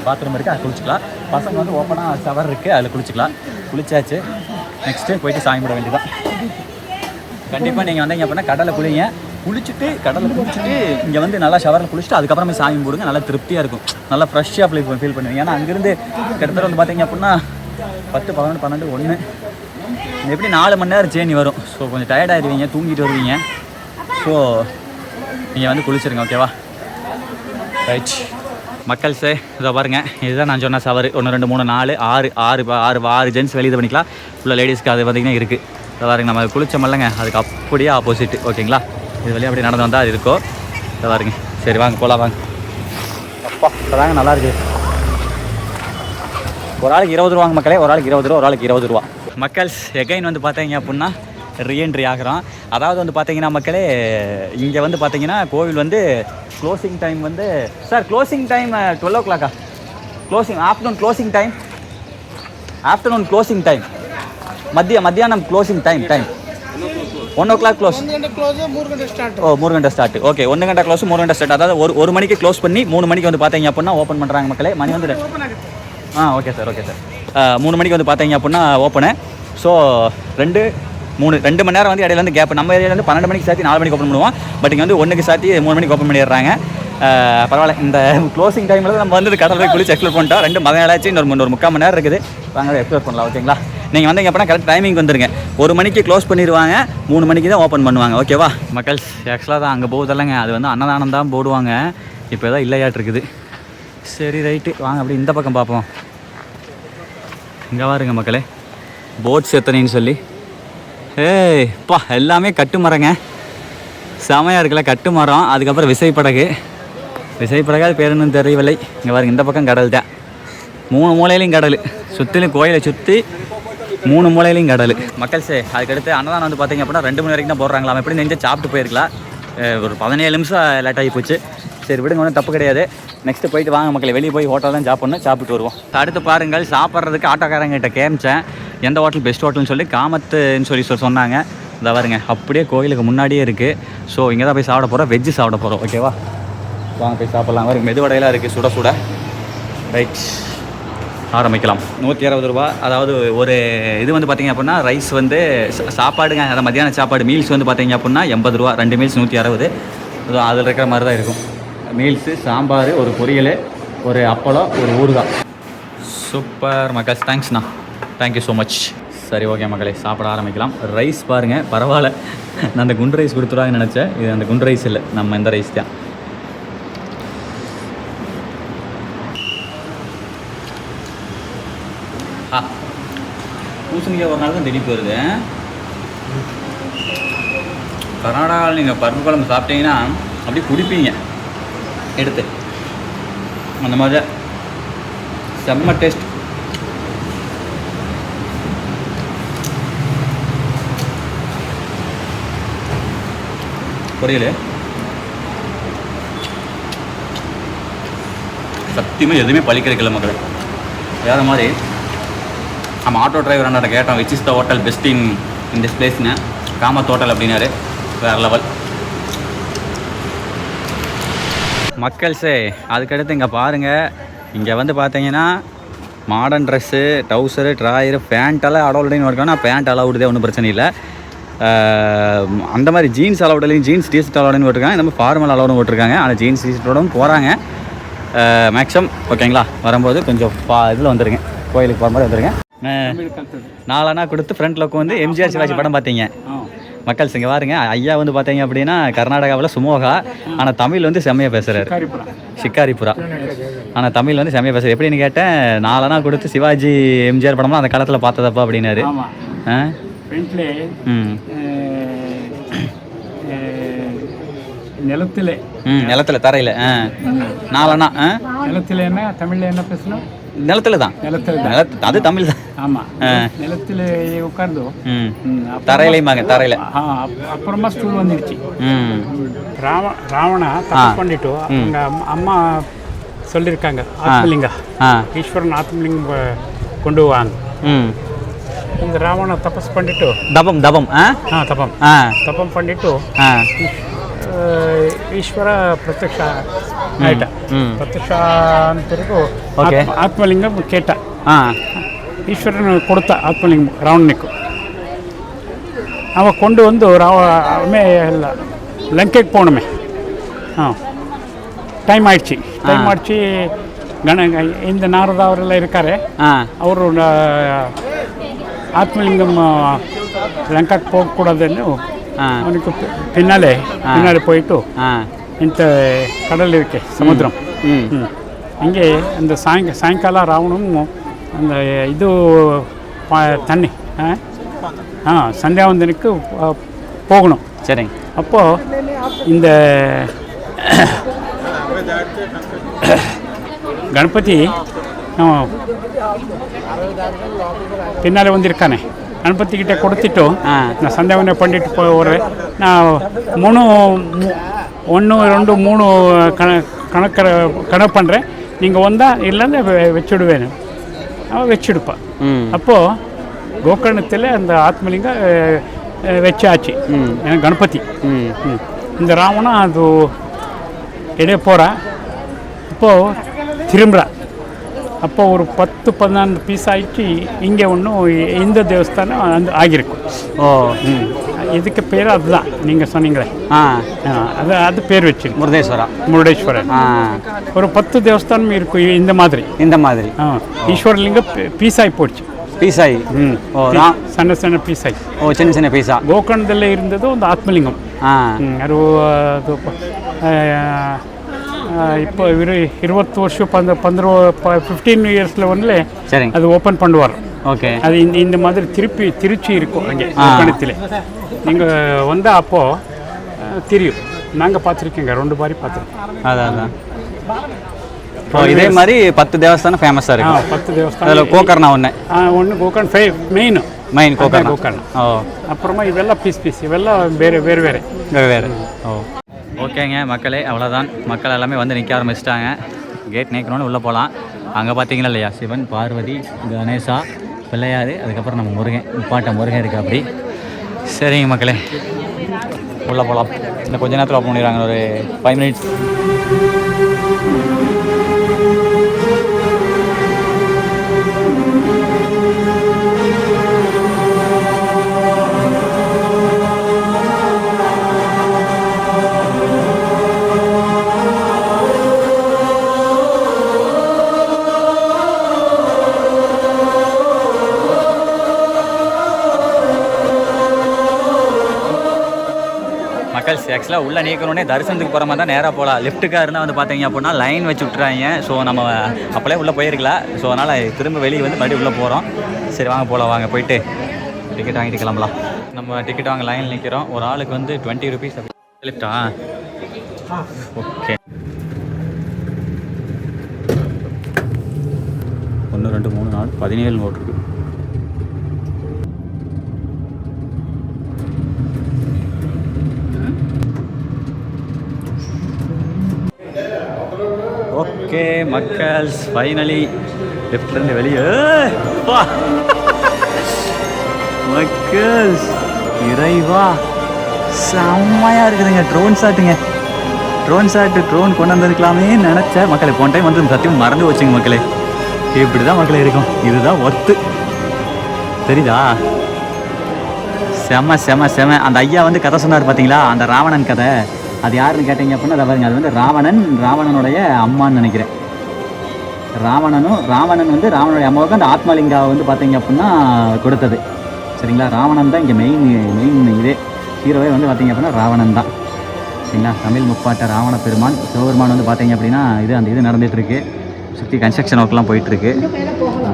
பாத்ரூம் இருக்குது, அதை குளிச்சிக்கலாம். பசங்க வந்து ஓப்பனாக ஷவர் இருக்குது, அதில் குளிச்சிக்கலாம். குளிச்சாச்சு, நெக்ஸ்ட்டு போயிட்டு சாமி போட வேண்டியதான். கண்டிப்பாக நீங்கள் வந்தீங்க அப்படின்னா கடலில் குளிங்க. கடலில் குளிச்சுட்டு இங்கே வந்து நல்லா ஷவரில் குளிச்சுட்டு அதுக்கப்புறமே சாமி போடுங்க. நல்லா திருப்தியாக இருக்கும், நல்லா ஃப்ரெஷ்ஷாக ஃபீல் பண்ணுவீங்க. ஏன்னா அங்கேருந்து கிட்டத்தட்ட வந்து பார்த்தீங்க அப்படின்னா 10, 11, 12, 1 எப்படி 4 மணி நேரம் ஜேர்னி வரும். ஸோ கொஞ்சம் டயர்டாகிடுவீங்க, தூங்கிட்டு வருவீங்க. ஸோ நீங்கள் வந்து குளிச்சிருங்க, ஓகேவா? ரைட் மக்கள்ஸே, இதை பாருங்கள், இதுதான் நான் சொன்ன ஷவர். 1, 2, 3, 4, 6 ஜென்ட்ஸ் வெளியே பண்ணிக்கலாம். ஃபுல்லாக லேடிஸ்க்கு அது பார்த்திங்கன்னா இருக்குது. இதை பாருங்க, நம்ம குளிச்சோம்லங்க அதுக்கு அப்படியே ஆப்போசிட், ஓகேங்களா? இது வழியாக அப்படி நடந்து வந்தால் அது இருக்கும். இதை பாருங்க. சரி வாங்க போகலாம், வாங்க. அப்பா இப்போதாங்க நல்லாயிருக்கு. ஒரு ஆளுக்கு 20 ரூபாங்க மக்களே, ஒரு ஆளுக்கு 20 ரூபா, ஒரு ஆளுக்கு 20 ரூபா. மக்கள்ஸ் எகைன் வந்து பார்த்தீங்க அப்படின்னா ரீஎன்ட்ரி ஆகிறோம். அதாவது வந்து பார்த்தீங்கன்னா மக்களே, இங்கே வந்து பார்த்தீங்கன்னா கோவில் வந்து க்ளோசிங் டைம் வந்து sir closing time 12 o'clock afternoon closing time மத்தியானம் க்ளோசிங் டைம் 1 o'clock க்ளோஸ். 3 ಗಂಟೆ ஸ்டார்ட். ஓகே, 1 ಗಂಟೆ க்ளோஸ், 3 ಗಂಟೆ ஸ்டார்ட். அதாவது 1 மணிக்கு க்ளோஸ் பண்ணி 3 மணிக்கு வந்து பார்த்தீங்க அப்படின்னா ஓப்பன் பண்ணுறாங்க மக்களே. மணி வந்து ஓகே சார் 3 மணிக்கு வந்து பார்த்தீங்க அப்படின்னா ஓப்பனு. ஸோ 2 மணி நேரம் வந்து இடையில வந்து கேப். நம்ம ஏரியாவில் வந்து 12 மணிக்கு சாத்தி 4 மணிக்கு ஓப்பன் பண்ணுவோம். பட் இங்கே வந்து 1க்கு சாத்தி 3 மணிக்கு ஓப்பன் பண்ணிடுறாங்க. பரவாயில்ல, இந்த க்ளோசிங் டைமில் தான் நம்ம வந்து கடல் போய் குளிச்சு எக்ஸ்ப்ளோர் பண்ணிட்டோம். 2 மணி நேரம் ஆச்சு, இன்னொரு 3/4 மணி நேரம் இருக்குது. வாங்க எக்ஸ்ப்ளோர் பண்ணலாம், ஓகேங்களா? நீங்கள் வந்தீங்க அப்படின்னா கரெக்ட் டைமிங் வந்துருங்க. 1 மணிக்கு க்ளோஸ் பண்ணிடுவாங்க, 3 மணிக்கு தான் ஓப்பன் பண்ணுவாங்க, ஓகேவா? மக்கள் ஆக்சுவலாக தான் அங்கே போகுதல்லங்க, அது வந்து அன்னதானம் தான் போடுவாங்க. இப்போ தான் இல்லையாட்டிருக்குது. சரி ரைட்டு, வாங்க அப்படி இந்த பக்கம் பார்ப்போம். இங்கே பாருங்க மக்களே, போட்ஸ் எத்தனைன்னு சொல்லி. ஏய்ப்பா எல்லாமே கட்டு மரங்க, செமையாக இருக்குல்ல கட்டு மரம். அதுக்கப்புறம் விசைப்படகு அது பேர் என்னன்னு தெரியவில்லை. இங்கே பாருங்க, இந்த பக்கம் கடல் தான், 3 மூலையிலையும் கடல், சுற்றிலும் கோயிலை சுற்றி 3 மூலையிலையும் கடல். மக்கள் அதுக்கடுத்து அன்னதானம் வந்து பார்த்தீங்க அப்படின்னா 2 மணி வரைக்கும் தான் போடுறாங்களாம். எப்படி நெஞ்சு சாப்பிட்டு போயிருக்கலாம். ஒரு 17 நிமிஷம் லேட் ஆகி போச்சு. சரி விடுங்க, ஒன்றும் தப்பு கிடையாது. நெக்ஸ்ட்டு போயிட்டு வாங்க மக்களே, வெளியே போய் ஹோட்டல் தான் சாப்பிட்டு வருவோம். அடுத்து பாருங்கள், சாப்பிட்றதுக்கு ஆட்டோக்காரங்கிட்ட கேமிச்சேன் எந்த ஹோட்டல் பெஸ்ட் ஹோட்டல்னு சொல்லி. காமத்துன்னு சொல்லி சொன்னாங்க. இந்த பாருங்க, அப்படியே கோயிலுக்கு முன்னாடியே இருக்குது. ஸோ இங்கே தான் போய் சாப்பிட போகிறோம், வெஜ்ஜு சாப்பிட போகிறோம், ஓகேவா? வாங்க போய் சாப்பிட்லாம். பாருங்க, மெதுவடையெல்லாம் இருக்குது, சுட. ரைட், ஆரம்பிக்கலாம். 160 ரூபா. அதாவது ஒரு இது வந்து பார்த்திங்க அப்படின்னா ரைஸ் வந்து சாப்பாடுங்க, அதை மத்தியான சாப்பாடு மீல்ஸ் வந்து பார்த்திங்க அப்படின்னா 80 ரூபா. 2 மீல்ஸ் 160. அதில் இருக்கிற மாதிரி தான் இருக்கும். மீல்ஸு, சாம்பார், ஒரு பொரியல், ஒரு அப்பளம், ஒரு ஊறுகாய். சூப்பர் மக்கள், தேங்க்ஸ்ண்ணா, தேங்க்யூ ஸோ மச். சரி ஓகே மக்களே, சாப்பிட ஆரம்பிக்கலாம். ரைஸ் பாருங்கள், பரவாயில்ல. நான் அந்த குண்டு ரைஸ் கொடுத்துருவாங்கன்னு நினச்சேன். இது அந்த குண்டு ரைஸ் இல்லை, நம்ம இந்த ரைஸ் தான். பூசணிக்காய் ஒரு நாள் தான் திடீப்பு வருது. கர்நாடகாவில் நீங்கள் பருப்பு குழம்பு சாப்பிட்டீங்கன்னா அப்படி குடிப்பீங்க எடுத்து, அந்த மாதிரி செம்ம டேஸ்ட். பொரியல் சத்தியமாக எதுவுமே பழிக்கிறக்கில்ல மக்கள். வேறு மாதிரி நம்ம ஆட்டோ டிரைவர் அண்ணாட்ட கேட்டோம், which is the hotel best in this பிளேஸ்னு. காமத் ஹோட்டல் அப்படின்னாரு. வேறு லெவல். மக்கள்ஸே அதுக்கடுத்து இங்கே பாருங்கள், இங்கே வந்து பார்த்தீங்கன்னா மாடர்ன் ட்ரெஸ்ஸு, ட்ரௌசரு, ட்ராயரு, பேண்ட்டெல்லாம் அலௌடுன்னு இருக்காங்கன்னா பேண்ட் அலௌடுதே, ஒன்றும் பிரச்சனை இல்லை. அந்த மாதிரி ஜீன்ஸ் அலௌடுலையும் ஜீன்ஸ் டிஷர்ட் அலௌடுன்னு போட்டிருக்காங்க. இந்த மாதிரி ஃபார்மல் அலௌடும் போட்டிருக்காங்க. ஆனால் ஜீன்ஸ் டிஷர்ட்டோடும் போகிறாங்க மேக்ஸிமம், ஓகேங்களா? வரும்போது கொஞ்சம் இதில் வந்துடுங்க, கோயிலுக்கு போகும்போது வந்துடுங்க. 4 அண்ணா கொடுத்து ஃப்ரண்ட்டில் உட்காந்து எம்ஜிஆர் சிவாஜி படம் பார்த்தீங்க. மக்கள் இங்கே பாருங்க, ஐயா வந்து பார்த்தீங்க அப்படின்னா கர்நாடகாவில் சுமோகா, ஆனால் தமிழ் வந்து செம்மையாக பேசுகிறாரு. ஷிக்காரிபுரா. ஆனால் தமிழ் வந்து செம்மையாக பேசுகிறார். எப்படின்னு கேட்டேன், 4 அணா கொடுத்து சிவாஜி எம்ஜிஆர் படம்லாம் அந்த காலத்தில் பார்த்ததப்பா அப்படின்னாரு. நிலத்திலே நிலத்துல தரையில் 4 அணா. நிலத்திலே என்ன தமிழில் என்ன பேசணும்? நிலத்துல தான். அது தமிழ் தான். ஆமா, நிலத்திலே உட்கார்ந்து தரையிலையுமாங்க, தரையில. அப்புறமா ஸ்டூல் வந்துடுச்சு. ராவணா தப்பு பண்ணிட்டு அவங்க அம்மா சொல்லியிருக்காங்க, ஆத்மலிங்க ஈஸ்வரன் ஆத்மலிங்க கொண்டு வாங்க. இந்த ராவண தபஸ் பண்ணிட்டு தபம் தபம் பண்ணிட்டு ಈಶ್ವರ ಪ್ರತ್ಯಕ್ಷ ಆಯ್ತ. ಪ್ರತ್ಯಕ್ಷ ಅಂತರಿಗೂ ಆತ್ಮಲಿಂಗಂ ಕೇಟ. ಈಶ್ವರನ ಕೊಡ್ತಾ ಆತ್ಮಲಿಂಗಂ ರಾವಣನಿಗೂ ಅವ ಕೊಂಡು ಒಂದು ಅವೇ ಎಲ್ಲ ಲಂಕೆಗೆ போகணுமே. டைம் ஆயிடுச்சு. இந்த நாரதா அவரெல்லாம் இருக்காரு. ಅವರು ஆத்மலிங்கம் லங்காக்கு போகக்கூடாதுன்னு அவனுக்கு பின்னாலே போயிட்டு இந்த கடல் இருக்கு, சமுத்திரம். இங்கே அந்த சாயங்கால ராவணனும் அந்த இது தண்ணி சந்தியாவந்தனுக்கு போகணும். சரிங்க. அப்போது இந்த கணபதி பின்னாலே வந்திருக்கானே, கணபதி கிட்ட கொடுத்துட்டு நான் சந்தேகனை பண்ணிட்டு போகிறேன். நான் 1 2 3 கணக்கு பண்ணுறேன். நீங்கள் வந்தால் இல்லைன்னா வச்சுடுவேன். அவன் வச்சுடுப்பான். அப்போது கோகர்ணத்தில் அந்த ஆத்மலிங்க வச்சாச்சு கணபதி. இந்த ராவணா அது இடையே போகிறான். அப்போது திரும்புகிறா. அப்போ ஒரு 10-15 பீஸ் ஆகிடுச்சு. இங்கே ஒன்றும் இந்த தேவஸ்தானம் அந்த ஆகியிருக்கும். இதுக்கு பேர் அதுதான் நீங்கள் சொன்னீங்களே, அது பேர் வச்சு முருடேஸ்வரர். ஒரு 10 தேவஸ்தானம் இருக்கும் இந்த மாதிரி. ஈஸ்வரலிங்க பீஸ் ஆகி போச்சு. ಸಣ್ಣ ಪೀಸಾಗಿ சின்ன பீஸா ಗೋಕರ್ಣದಲ್ಲೇ ಇರುವುದು ಒಂದು ಆತ್ಮಲಿಂಗಂ. ಅದು 20 வருஷம் 15 இயர்ஸில் ஒன்றில் அது ஓப்பன் பண்ணுவார். ஓகே. அது இந்த மாதிரி திருச்சி இருக்கும் அங்கே கோகர்ணத்தில். நீங்கள் வந்தால் அப்போது தெரியும். நாங்கள் பார்த்துருக்கீங்க, 2 பாரி பார்த்துருக்கோம். அதான் இதே மாதிரி 10 தேவஸ்தானம் ஃபேமஸாக இருக்கு. 10 தேவஸ்தானம். அதில் கோகர்ணா ஒன்று கோகர்ண மெயின் கோகர்ணா. அப்புறமா இதெல்லாம் பீஸ் இவெல்லாம் வேறு. ஓகேங்க மக்களே, அவ்வளோதான். மக்கள் எல்லாமே வந்து நிற்க ஆரம்பிச்சிட்டாங்க. கேட் நிற்கணும்னு உள்ளே போகலாம். அங்கே பார்த்தீங்களா இல்லையா, சிவன், பார்வதி, கணேசா, பிள்ளையார், அதுக்கப்புறம் நம்ம முருகன் இருக்குது அப்படி. சரிங்க மக்களே, உள்ளே போகலாம். இன்னும் கொஞ்ச நேரத்தில் ஓப்பன் பண்ணிடுறாங்க, ஒரு 5 மினிட்ஸ். ஆக்சுவலாக உள்ளே நீக்கணுன்னே தரிசனத்துக்கு போகிற மாதிரி தான் நேராக போகலாம். லெஃப்ட்டுக்காக இருந்தால் வந்து பார்த்தீங்க அப்படின்னா லைன் வச்சு விட்டுறாங்க. ஸோ நம்ம அப்போலே உள்ளே போயிருக்கலாம். ஸோ அதனால் திரும்ப வெளியே வந்து மறுபடியும் உள்ளே போகிறோம். சரி வாங்க போகலாம், வாங்க போயிட்டு டிக்கெட் வாங்கிட்டு கிளம்பலாம். நம்ம டிக்கெட் வாங்க லைனில் நிற்கிறோம். ஒரு ஆளுக்கு வந்து 20 rupees. லிஃப்டா? ஓகே. 1 2 3 4 17 நோட் இருக்குது. ஓகே மக்கள்ஸ், ஃபைனலி லெஃப்ட்லேருந்து வெளியே மக்கள்ஸ், இறைவா செம்மையாக இருக்குதுங்க. ட்ரோன் ஷாட்டு கொண்டு வந்திருக்கலாமே நினச்சேன் மக்களே. போன டைம் வந்து சத்தியம் மறந்து வச்சுங்க மக்களே. இப்படி தான் மக்களே இருக்கும். இதுதான் ஒர்த்து, தெரியுதா? செம. அந்த ஐயா வந்து கதை சொன்னார் பார்த்தீங்களா, அந்த ராவணன் கதை. அது யாருன்னு கேட்டீங்க அப்படின்னா அதை பாருங்க, அது வந்து ராவணனுடைய அம்மான்னு நினைக்கிறேன். ராவணன் வந்து ராவணனுடைய அம்மாவுக்கு அந்த ஆத்மலிங்காவை வந்து பார்த்தீங்க அப்படின்னா கொடுத்தது. சரிங்களா? ராவணன் தான் இங்கே மெயின் இதே. ஹீரோவே வந்து பார்த்தீங்க அப்படின்னா ராவணன் தான். சரிங்களா, தமிழ் முப்பாட்ட ராவண பெருமான். சிவபெருமான் வந்து பார்த்தீங்க அப்படின்னா அந்த இது நடந்துகிட்ருக்கு, சுற்றி கன்ஸ்ட்ரக்ஷன் ஒர்க்லாம் போயிட்டுருக்கு.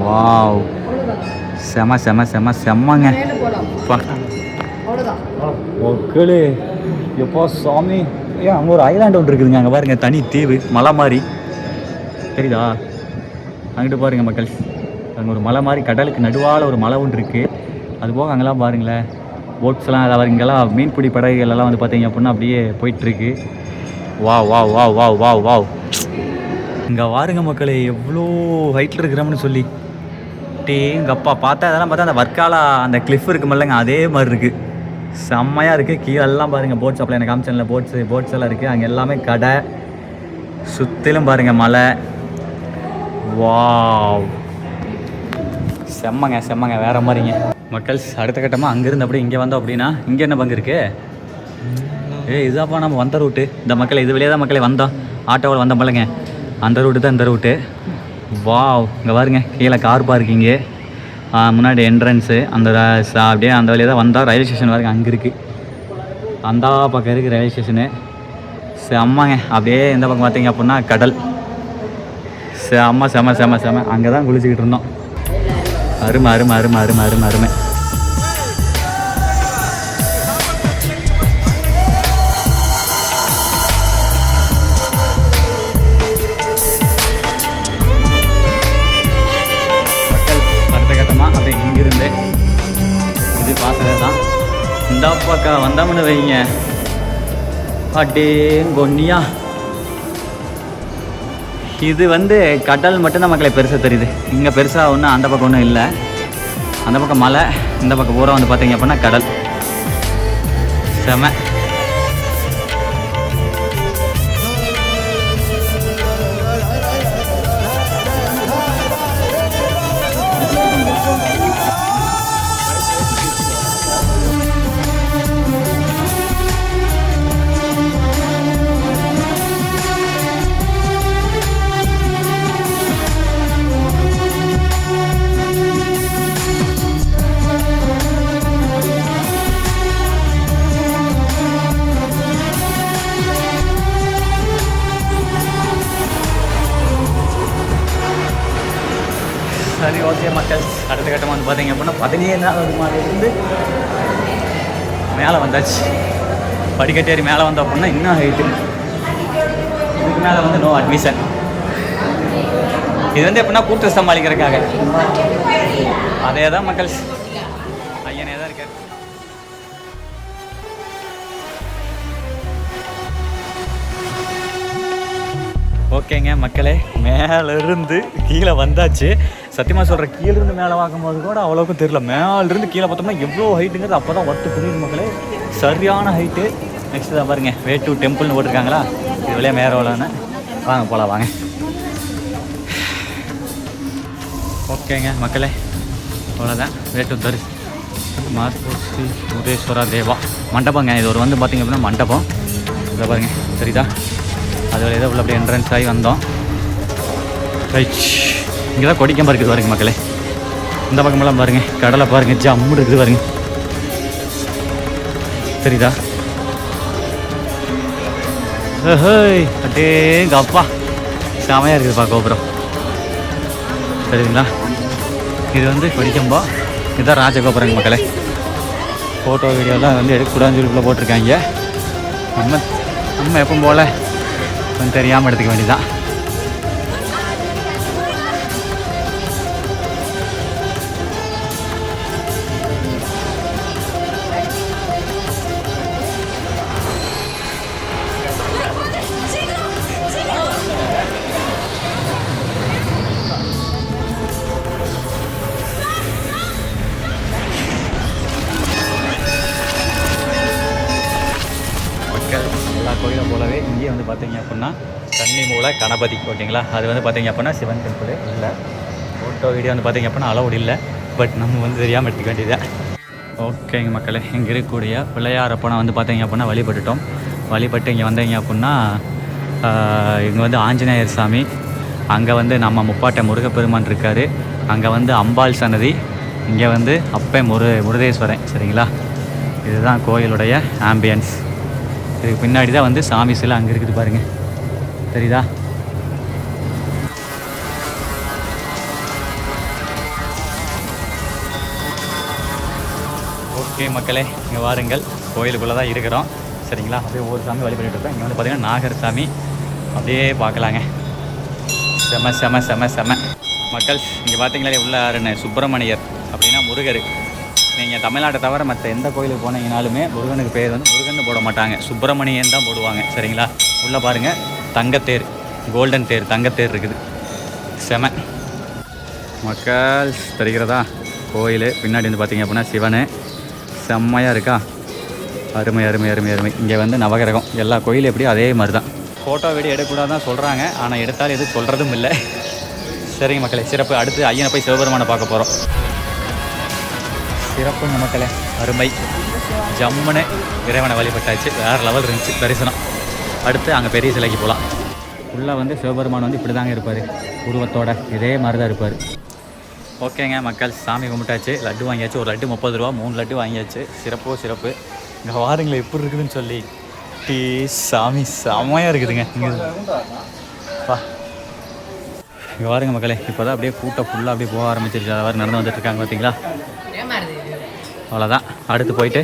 வாவ், செம செம செம செம்மங்க. ஓகே எப்போ சாமி, ஏன் அங்கே ஒரு ஐலாண்டு ஒன்று இருக்குதுங்க. அங்கே பாருங்கள், தனி தீவு, மலை மாதிரி தெரியுதா? அங்கிட்டு பாருங்க மக்கள், அங்கே ஒரு மலை மாதிரி கடலுக்கு நடுவால் ஒரு மலை ஒன்று இருக்குது. அதுபோக அங்கெல்லாம் பாருங்களேன், போட்ஸ்லாம் அதாவது இங்கெல்லாம் மீன்பிடி படகுகள் எல்லாம் வந்து பார்த்தீங்க அப்படின்னா அப்படியே போயிட்டுருக்கு. வா வா வா வா வா வா இங்கே பாருங்க மக்களே, எவ்வளோ ஹைட்டில் இருக்கிறோம்னு சொல்லி எங்கள் அப்பா பார்த்தா அதெல்லாம் பார்த்தா அந்த வர்க்காலா அந்த கிளிஃப் இருக்குமில்லங்க, அதே மாதிரி இருக்குது. செம்மையாக இருக்குது. கீழெல்லாம் பாருங்கள் போட்ஸ், அப்போ எனக்கு காமிச்சனில் போட்ஸ் எல்லாம் இருக்குது. அங்கே எல்லாமே கடை, சுற்றிலும் பாருங்கள் மலை. வாவ், செம்மங்க செம்மங்க, வேறு மாதிரிங்க மக்கள். அடுத்த கட்டமாக அங்கேருந்து அப்படியே இங்கே வந்தோம் அப்படின்னா இங்கே என்ன பங்கு இருக்குது? இதாப்பா நம்ம வந்த ரூட்டு. இந்த மக்கள் இது வழியாக தான் மக்களே வந்தோம், ஆட்டோவில் வந்தோம் பழங்க. அந்த ரூட்டு தான் இந்த ரூட்டு. வாவ், இங்கே பாருங்க கீழே கார் பார்க்கிங்கு, முன்னாடி என்ட்ரன்ஸு. அந்த அப்படியே அந்த வழியாக தான் வந்தால் ரயில்வே ஸ்டேஷன் பாருங்க அங்கே இருக்குது. அந்த பக்கம் இருக்குது ரயில்வே ஸ்டேஷனு. செம்மங்க. அப்படியே இந்த பக்கம் பார்த்தீங்க அப்படின்னா கடல். செம்ம செம செம செம. அங்கே தான் குளிச்சுக்கிட்டு இருந்தோம். அருமை அருமை அருமை அருமை அருமை அருமை. அடுத்த கட்டமாக அப்படி இங்கிருந்து இது பார்த்தது தான் இந்த பக்கம் வந்தோம்னு வைங்க, அட்டே கொன்னியா. இது வந்து கடல் மட்டும்தான் மக்களை பெருசாக தெரியுது. இங்கே பெருசாக ஒன்றும் அந்த பக்கம் ஒன்றும் இல்லை. அந்த பக்கம் மலை, இந்த பக்கம் பூரா வந்து பார்த்தீங்க அப்படின்னா கடல். செம. சரி, ஓகே மக்கள். அடுத்த கட்டமாக வந்து பார்த்தீங்க அப்படின்னா 17வது மாடியிலிருந்து மேலே வந்தாச்சு. படிக்கட்டேறி மேலே வந்தோம் அப்படின்னா இன்னும் ஹைட்டு. இதுக்கு மேலே வந்து நோ அட்மிஷன். இது வந்து எப்படின்னா கூட்ட சமாளிக்கிறதுக்காக. அதே தான் மக்கள், ஐயனே தான் இருக்கார். ஓகேங்க மக்களே, மேலேருந்து கீழே வந்தாச்சு. சத்தியமாக சொல்கிறேன், கீழேருந்து மேலே பார்க்கும்போது கூட அவ்வளோக்கும் தெரியல. மேலேருந்து கீழே பார்த்தோம்னா எவ்வளோ ஹைட்டுங்கிறது அப்போ தான் ஒர்த்து புரியுது மக்களே. சரியான ஹைட்டு. நெக்ஸ்ட்டு தான் பாருங்கள், வே டு டெம்பிள்னு போட்டிருக்காங்களா, இது வழியாக மேலே வாங்க போகலாம் வாங்க. ஓகேங்க மக்களே, அவ்வளோதான். வே டு தரிசி மார்பூசி உதேஸ்வரா தேவா மண்டபங்க. இது ஒரு வந்து பார்த்திங்க அப்படின்னா மண்டபம். இதை பாருங்கள், சரிதா? அது வழியாக தான் உள்ள அப்படியே என்ட்ரன்ஸ் ஆகி வந்தோம். ரைட், இங்கே தான் கொடிக்கம்பா இருக்குது பாருங்க மக்களே. இந்த பக்கமெல்லாம் பாருங்கள், கடலை பாருங்கள், ஜம்முடு இருக்குது பாருங்க, சரிதா? அட்டேங்க அப்பா, செமையாக இருக்குது பார்க்க கோபுரம், சரிங்களா? இது வந்து கொடிக்கம்பா, இதுதான் ராஜகோபுரங்க மக்களே. ஃபோட்டோ வீடியோலாம் வந்து எடுக்கக்கூடாதுன்னு சொல்லி போட்டிருக்காங்க. நம்ம எப்பவும் போல் கொஞ்சம் தெரியாமல் எடுத்துக்க வேண்டியதான். எல்லா கோயிலும் போலவே இங்கேயே வந்து பார்த்தீங்க அப்படின்னா கன்னி மூல கணபதி, ஓகேங்களா? அது வந்து பார்த்தீங்க அப்படின்னா சிவன் டெம்பிள் இல்லை. ஃபோட்டோ வீடியோ வந்து பார்த்தீங்க அப்படின்னா அலௌட் இல்லை. பட் நம்ம வந்து தெரியாமல் எடுத்துக்க வேண்டியதான். ஓகேங்க மக்களே, இங்கே இருக்கக்கூடிய பிள்ளையாரப்பனை வந்து பார்த்தீங்க அப்படின்னா வழிபட்டு இங்கே வந்தீங்க அப்படின்னா இங்கே வந்து ஆஞ்சநேயர் சாமி, அங்கே வந்து நம்ம முப்பாட்டை முருகப்பெருமான் இருக்கார், அங்கே வந்து அம்பாள் சன்னதி, இங்கே வந்து அப்பே முருதேஸ்வரன், சரிங்களா? இதுதான் கோயிலுடைய ஆம்பியன்ஸ். இதுக்கு பின்னாடி தான் வந்து சாமி சிலை அங்கே இருக்குது பாருங்கள், தெரியுதா? ஓகே மக்களே, இங்கே வாருங்கள், கோயிலுக்குள்ளே தான் இருக்கிறோம் சரிங்களா. அப்படியே ஒவ்வொரு சாமி வழிபட்டு இருக்கோம். இங்கே வந்து பார்த்திங்கன்னா நாகர் சாமி அப்படியே பார்க்கலாங்க. செம செம செம செம மக்கள். இங்கே பார்த்தீங்களா உள்ள சுப்பிரமணியர் அப்படின்னா முருகர். நீங்கள் தமிழ்நாட்டை தவிர மற்ற எந்த கோயிலுக்கு போனீங்கனாலுமே முருகனுக்கு பேர் வந்து முருகன் போட மாட்டாங்க, சுப்பிரமணியன் தான் போடுவாங்க சரிங்களா. உள்ளே பாருங்கள் தங்கத்தேர், கோல்டன் தேர், தங்கத்தேர் இருக்குது. செம மக்கள் தெரிகிறதா கோயில். பின்னாடி வந்து பார்த்திங்க அப்படின்னா சிவன் செம்மையாக இருக்கா, அருமை அருமை அருமை அருமை. இங்கே வந்து நவகிரகம், எல்லா கோயிலும் எப்படியும் அதே மாதிரி தான். ஃபோட்டோ வீடியோ எடுக்கக்கூடாது தான் சொல்கிறாங்க, ஆனால் எடுத்தாலும் எதுவும் சொல்கிறதும் இல்லை. சரிங்க மக்களே, சிறப்பு. அடுத்து ஐயனை போய் சிவபெருமானை பார்க்க போகிறோம். சிறப்புங்க மக்களே, அருமை. ஜம்முன்னு இறைவனை வழிபட்டாச்சு, வேறு லெவல் இருந்துச்சு தரிசனம். அடுத்து அங்கே பெரிய சிலைக்கு போகலாம். உள்ளே வந்து சிவபெருமான் வந்து இப்படி தாங்க இருப்பார், உருவத்தோட இதே மாதிரி தான் இருப்பார். ஓகேங்க மக்கள், சாமி கும்பிட்டாச்சு, லட்டு வாங்கியாச்சு. ஒரு லட்டு 30 ரூபா, 3 லட்டு வாங்கியாச்சு. சிறப்போ சிறப்பு. இங்கே வாருங்களேன் எப்படி இருக்குதுன்னு சொல்லி. டீ சாமி செம்மையாக இருக்குதுங்க இங்கே வா. இங்கே வாருங்க மக்களே, இப்போ தான் அப்படியே கூட்டம் ஃபுல்லாக அப்படியே போக ஆரம்பிச்சிருச்சு. அதாவது நடந்து வந்துட்டுருக்காங்க பார்த்தீங்களா. அவ்வளோதான். அடுத்து போயிட்டு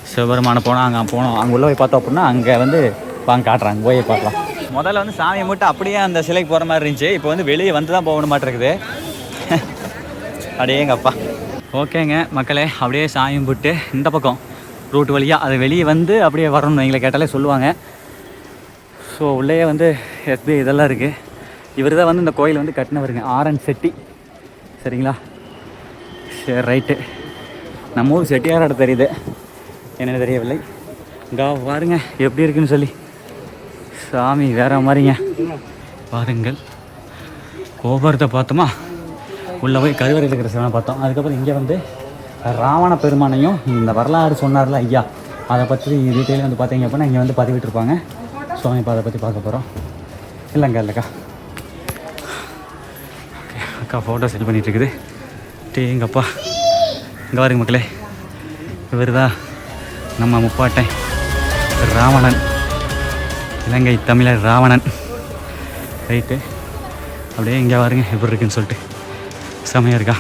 சிவபெருமானை போனால் அங்கே போனோம், அங்கே உள்ள போய் பார்த்தோம் அப்படின்னா அங்கே வந்து வாங்க காட்டுறாங்க, போய் பார்க்கலாம். முதல்ல வந்து சாமியை மட்டும் அப்படியே அந்த சிலைக்கு போகிற மாதிரி இருந்துச்சு, இப்போ வந்து வெளியே வந்து தான் போகணும் மாட்டிருக்குது. அப்படியேங்கப்பா. ஓகேங்க மக்களே, அப்படியே சாமி கும்பிட்டு இந்த பக்கம் ரூட் வழியாக அது வெளியே வந்து அப்படியே வரணும்னு எங்களை கேட்டாலே சொல்லுவாங்க. ஸோ உள்ளே வந்து எஸ்பி இதெல்லாம் இருக்குது. இவர் தான் வந்து இந்த கோயில் வந்து கட்டினவருங்க, ஆர்என் செட்டி சரிங்களா. சரி ரைட்டு. நம்ம ஊர் செட்டியாரோட தெரியுது, என்னென்னு தெரியவில்லை. இங்கே பாருங்க எப்படி இருக்குன்னு சொல்லி. சாமி வேற மாதிரிங்க பாருங்கள். கோபுரத்தை பார்த்தோமா, உள்ளே போய் கருவறையில் இருக்கிற சிவனை பார்த்தோம். அதுக்கப்புறம் இங்கே வந்து ராவண பெருமானையும் இந்த வரலாறு சொன்னார்ல ஐயா, அதை பற்றி டீட்டெயிலும் வந்து பார்த்தீங்க அப்படின்னா இங்கே வந்து பதிவிட்டுருப்பாங்க. ஸோ இப்போ அதை பற்றி பார்க்க போகிறோம். இல்லைக்கா அக்கா ஃபோட்டோ செட் பண்ணிகிட்ருக்குது. எங்கப்பா இங்கே பாருங்க மக்களே, இவர் தான் நம்ம முப்பாட்டன் ராவணன், இலங்கை தமிழர் ராவணன். ரைட்டு. அப்படியே இங்கே பாருங்க எப்படி இருக்குன்னு சொல்லிட்டு. செமையாக இருக்கா.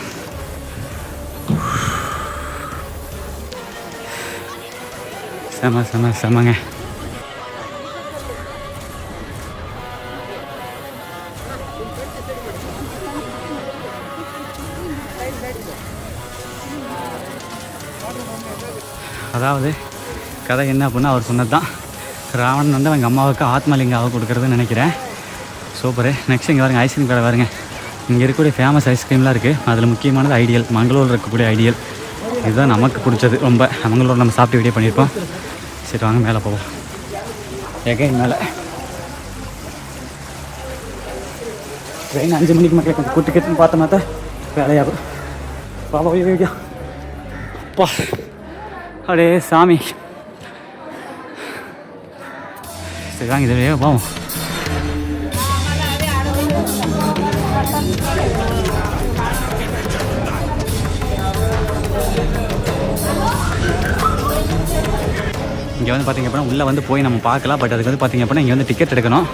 செம செம செமங்க. அதாவது கதை என்ன அப்படின்னா அவர் சொன்னது தான், ராவணன் வந்து அவங்க அம்மாவுக்கு ஆத்மலிங்காவை கொடுக்குறதுன்னு நினைக்கிறேன். சூப்பரு. நெக்ஸ்ட் இங்கே பாருங்க ஐஸ்கிரீம் கடை பாருங்க. இங்கே இருக்கக்கூடிய ஃபேமஸ் ஐஸ்கிரீம்லாம் இருக்குது. அதில் முக்கியமானது ஐடியல், மங்களூரில் இருக்கக்கூடிய ஐடியல். இதுதான் நமக்கு பிடிச்சது ரொம்ப. மங்களூரில் நம்ம சாப்பிட்டு வீடியோ பண்ணியிருப்போம். சரி வாங்க மேலே போவோம். எகைன் மேலே ட்ரெயின் 5 மணிக்கு மக்கள் கொஞ்சம் கூட்டு கேட்டுன்னு பார்த்தோம்னா தான் வேலையாகும். பாபா வையா அப்பா அடே சாமி. சரி வாங்க இதுவே போவோம். இங்கே வந்து பார்த்திங்க அப்படின்னா உள்ளே வந்து போய் நம்ம பார்க்கலாம். பட் அதுக்கு வந்து பார்த்திங்க அப்படின்னா இங்கே வந்து டிக்கெட் எடுக்கணும்.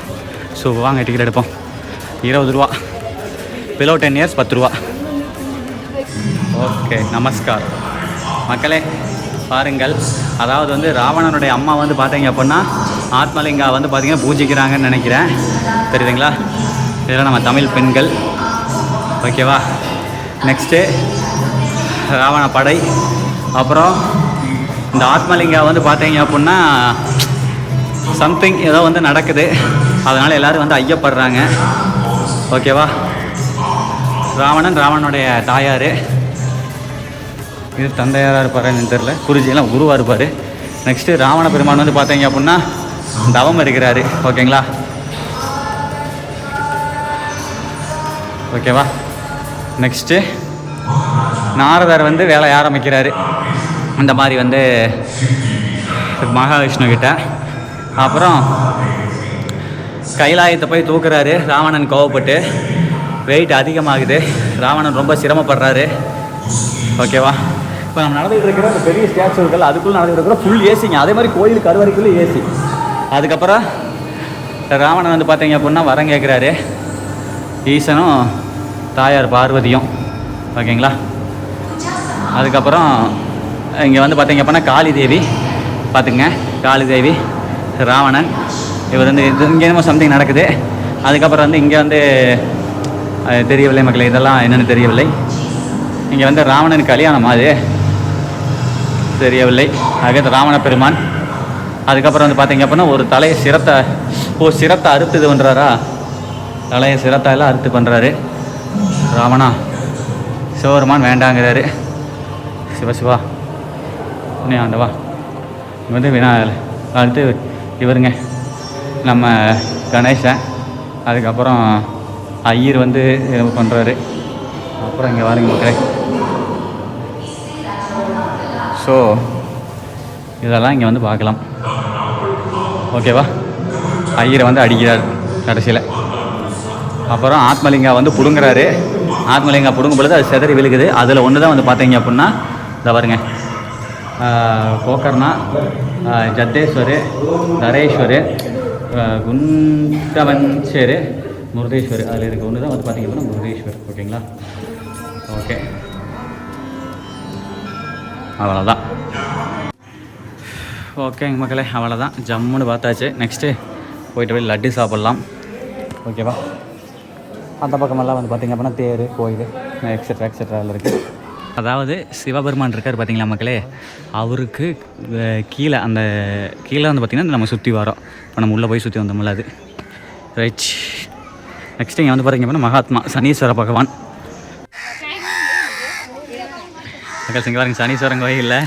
ஸோ வாங்க டிக்கெட் எடுப்போம். 20 ரூபா, பிலோ 10 இயர்ஸ் 10 ரூபா. ஓகே நமஸ்கார் மக்களே. பாருங்கள், அதாவது வந்து ராவணனுடைய அம்மா வந்து பார்த்தீங்க அப்படின்னா ஆத்மலிங்கா வந்து பார்த்திங்கன்னா பூஜிக்கிறாங்கன்னு நினைக்கிறேன். தெரியுதுங்களா? இதெல்லாம் நம்ம தமிழ் பெண்கள். ஓகேவா? நெக்ஸ்ட்டு ராவண படை. அப்புறம் இந்த ஆத்மலிங்கா வந்து பார்த்தீங்க அப்படின்னா சம்திங் ஏதோ வந்து நடக்குது, அதனால் எல்லோரும் வந்து ஐயப்படுறாங்க. ஓகேவா? ராவணனுடைய தாயார், இது தந்தையாராக இருப்பாருன்னு தெரில, குருஜியெல்லாம் குருவாக இருப்பார். நெக்ஸ்ட்டு ராவண பெருமான் வந்து பார்த்தீங்க அப்படின்னா தவம் இருக்கிறாரு. ஓகேங்களா? ஓகேவா? நெக்ஸ்ட்டு நாரதர் வந்து வேலையை ஆரம்பிக்கிறாரு அந்த மாதிரி வந்து மகாவிஷ்ணு கிட்ட. அப்புறம் கைலாயத்தை போய் தூக்குறாரு. ராவணன் கோவப்பட்டு வெயிட் அதிகமாகுது, ராவணன் ரொம்ப சிரமப்படுறாரு. ஓகேவா? இப்போ நம்ம நடந்துகிட்டு இருக்கிற அந்த பெரிய ஸ்டாச்சு இருக்குல்ல அதுக்குள்ளே நடந்துகிட்டு இருக்கிற ஃபுல் ஏசிங்க. அதே மாதிரி கோயில் கருவறைக்குள்ளே ஏசி. அதுக்கப்புறம் ராவணன் வந்து பார்த்தீங்க அப்படின்னா வரம் கேட்குறாரு, ஈசனும் தாயார் பார்வதியும். ஓகேங்களா. அதுக்கப்புறம் இங்கே வந்து பார்த்தீங்க அப்படின்னா காளி தேவி பார்த்துங்க, காளி தேவி, ராவணன் இவர் வந்து இது இங்கே என்னமோ சம்திங் நடக்குது. அதுக்கப்புறம் வந்து இங்கே வந்து தெரியவில்லை மக்களே, இதெல்லாம் என்னென்னு தெரியவில்லை. இங்கே வந்து ராவணன் கல்யாணம் அது தெரியவில்லை. அதுக்கடுத்து ராவண பெருமான். அதுக்கப்புறம் வந்து பார்த்தீங்க அப்படின்னா ஒரு தலையை சிரத்தை அறுத்து இது பண்ணுறாரா, தலையை சிரத்தாயெல்லாம் அறுத்து பண்ணுறாரு ராவணா. சிவபெருமான் வேண்டாங்கிறாரு. சிவசிவா இன்னும் ஆண்டவா வந்து அடுத்து இவருங்க நம்ம கணேசன். அதுக்கப்புறம் ஐயர் வந்து பண்ணுறாரு. அப்புறம் இங்கே வாருங்க மக்களே. ஸோ இதெல்லாம் இங்கே வந்து பார்க்கலாம். ஓகேவா. ஐயரை வந்து அடிக்கிறார் கடைசியில். அப்புறம் ஆத்மலிங்கா வந்து பிடுங்குறாரு. ஆத்மலிங்கா பிடுங்கும் பொழுது அது செதறி விழுகுது. அதில் ஒன்று தான் வந்து பார்த்தீங்க அப்படின்னா இதை பாருங்க, கோக்கர்ணா, ஜத்தேஸ்வர், தரேஸ்வர், குண்டவன்சேர், முருதேஸ்வர். அதில் இருக்க ஒன்று தான் வந்து பார்த்தீங்க அப்படின்னா முருதேஸ்வர். ஓகேங்களா. ஓகே, அவ்வளோதான். ஓகேங்க மக்களே, அவ்வளோதான். ஜம்முன்னு பார்த்தாச்சு. நெக்ஸ்ட்டு போயிட்டு போய் லட்டு சாப்பிட்லாம். ஓகேவா. அந்த பக்கமெல்லாம் வந்து பார்த்திங்க அப்படின்னா தேர், கோயில், எக்ஸெட்ரா எக்ஸெட்ராவில் இருக்குது. அதாவது சிவபெருமான் இருக்கார் பார்த்தீங்களா மக்களே, அவருக்கு கீழே அந்த கீழே வந்து பார்த்திங்கன்னா நம்ம சுற்றி வரோம். இப்போ நம்ம உள்ளே போய் சுற்றி வந்தோம்ல அது ரைட். நெக்ஸ்ட்டு இங்கே வந்து பார்த்திங்க அப்படின்னா மகாத்மா சனீஸ்வர பகவான். மக்கள் இங்கே பாருங்க, சனீஸ்வரன் கோயிலில்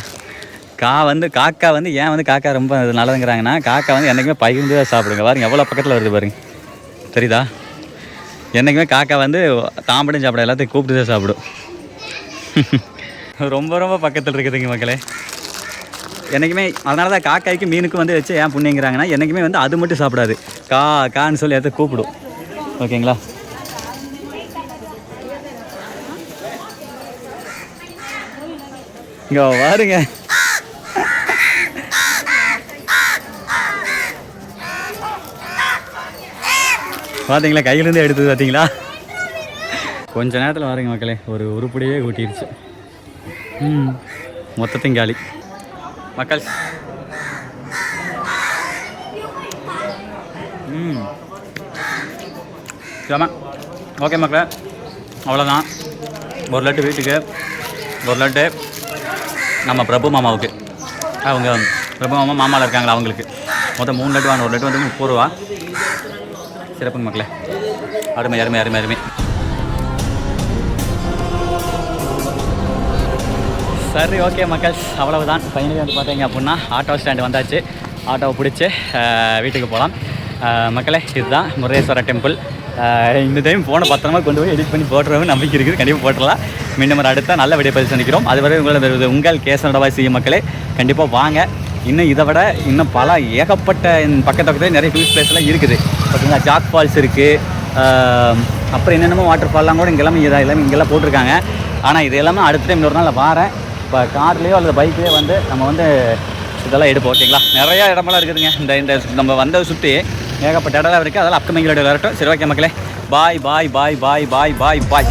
காக்கா வந்து ஏன் வந்து காக்கா ரொம்ப நல்லதுங்கிறாங்கன்னா, காக்கா வந்து என்றைக்குமே பகிர்ந்து தான் சாப்பிடுங்க. பாருங்க எவ்வளோ பக்கத்தில் வருது பாருங்க, தெரியுதா? என்றைக்குமே காக்கா வந்து தாம்படும் சாப்பிட, எல்லாத்தையும் கூப்பிட்டு தான் சாப்பிடும். ரொம்ப ரொம்ப பக்கத்தில் இருக்குதுங்க மக்களே. என்றைக்குமே அதனால தான் காக்காய்க்கு மீனுக்கும் வந்து வச்சு ஏன் புண்ணியங்கிறாங்கன்னா, என்றைக்குமே வந்து அது மட்டும் சாப்பிடாது, கான்னு சொல்லி எடுத்து கூப்பிடும். ஓகேங்களா. இங்கே பாருங்க, பார்த்தீங்களா, கையிலேருந்து எடுத்தது பார்த்தீங்களா. கொஞ்ச நேரத்தில் வாருங்க மக்களே, ஒரு உருப்படியே கூட்டிடுச்சு. மொத்தத்தையும் காலி மக்கள். ஆமாம். ஓகே மக்களே, அவ்வளோதான். ஒரு லட்டு வீட்டுக்கு, ஒரு லட்டு நம்ம பிரபு மாமாவுக்கு, அவங்க பிரபு மாமா மாமாவில் இருக்காங்களா அவங்களுக்கு மொத்தம் 3 லட்டு வாங்க. ஒரு லட்டு வந்து 30 ரூபா. சிறப்புங்க மக்களே, அருமை அருமை அருமை அருமை. சரி, ஓகே மக்கள், அவ்வளவுதான். ஃபைனலி வந்து பார்த்தீங்க அப்படின்னா ஆட்டோ ஸ்டாண்டு வந்தாச்சு. ஆட்டோவை பிடிச்சி வீட்டுக்கு போகலாம் மக்களே. இதுதான் முருதேஸ்வரர் டெம்பிள். இந்த டைம் ஃபோனை பத்திரமா கொண்டு போய் எடிட் பண்ணி போட்டுறவும் நம்பிக்கை இருக்குது. கண்டிப்பாக போட்டுடலாம். மீண்டும் ஒரு அடுத்த நல்ல வீடியோ பதிவு சந்திக்கிறோம். அதுவரை உங்கள் கேசனோடவாய் செய்யும் மக்களே, கண்டிப்பாக வாங்க. இன்னும் இதை விட இன்னும் பல ஏகப்பட்ட பக்கத்தில் நிறைய டூரிஸ்ட் பிளேஸ்லாம் இருக்குது. பார்த்தீங்களா, ஜாக் ஃபால்ஸ் இருக்குது. அப்புறம் என்னென்னமோ வாட்டர் ஃபால்லாம் கூட இங்கே எல்லாமே இங்கெல்லாம் போட்டிருக்காங்க. ஆனால் இது எல்லாமே அடுத்த டைம் இன்னொரு நாள் வாரேன். இப்போ கார்லேயோ அல்லது பைக்லேயோ வந்து நம்ம வந்து இதெல்லாம் எடுப்போம். ஓகேங்களா. நிறையா இடமெல்லாம் இருக்குதுங்க. இந்த நம்ம வந்ததை சுற்றி ஏகப்பட்ட இடம்லாம் இருக்குது. அதெல்லாம் அப்கமிங் வீடியோவில் வரட்டும். சரி, ஓகே மக்களே, பாய் பாய் பாய் பாய் பாய் பாய் பாய்.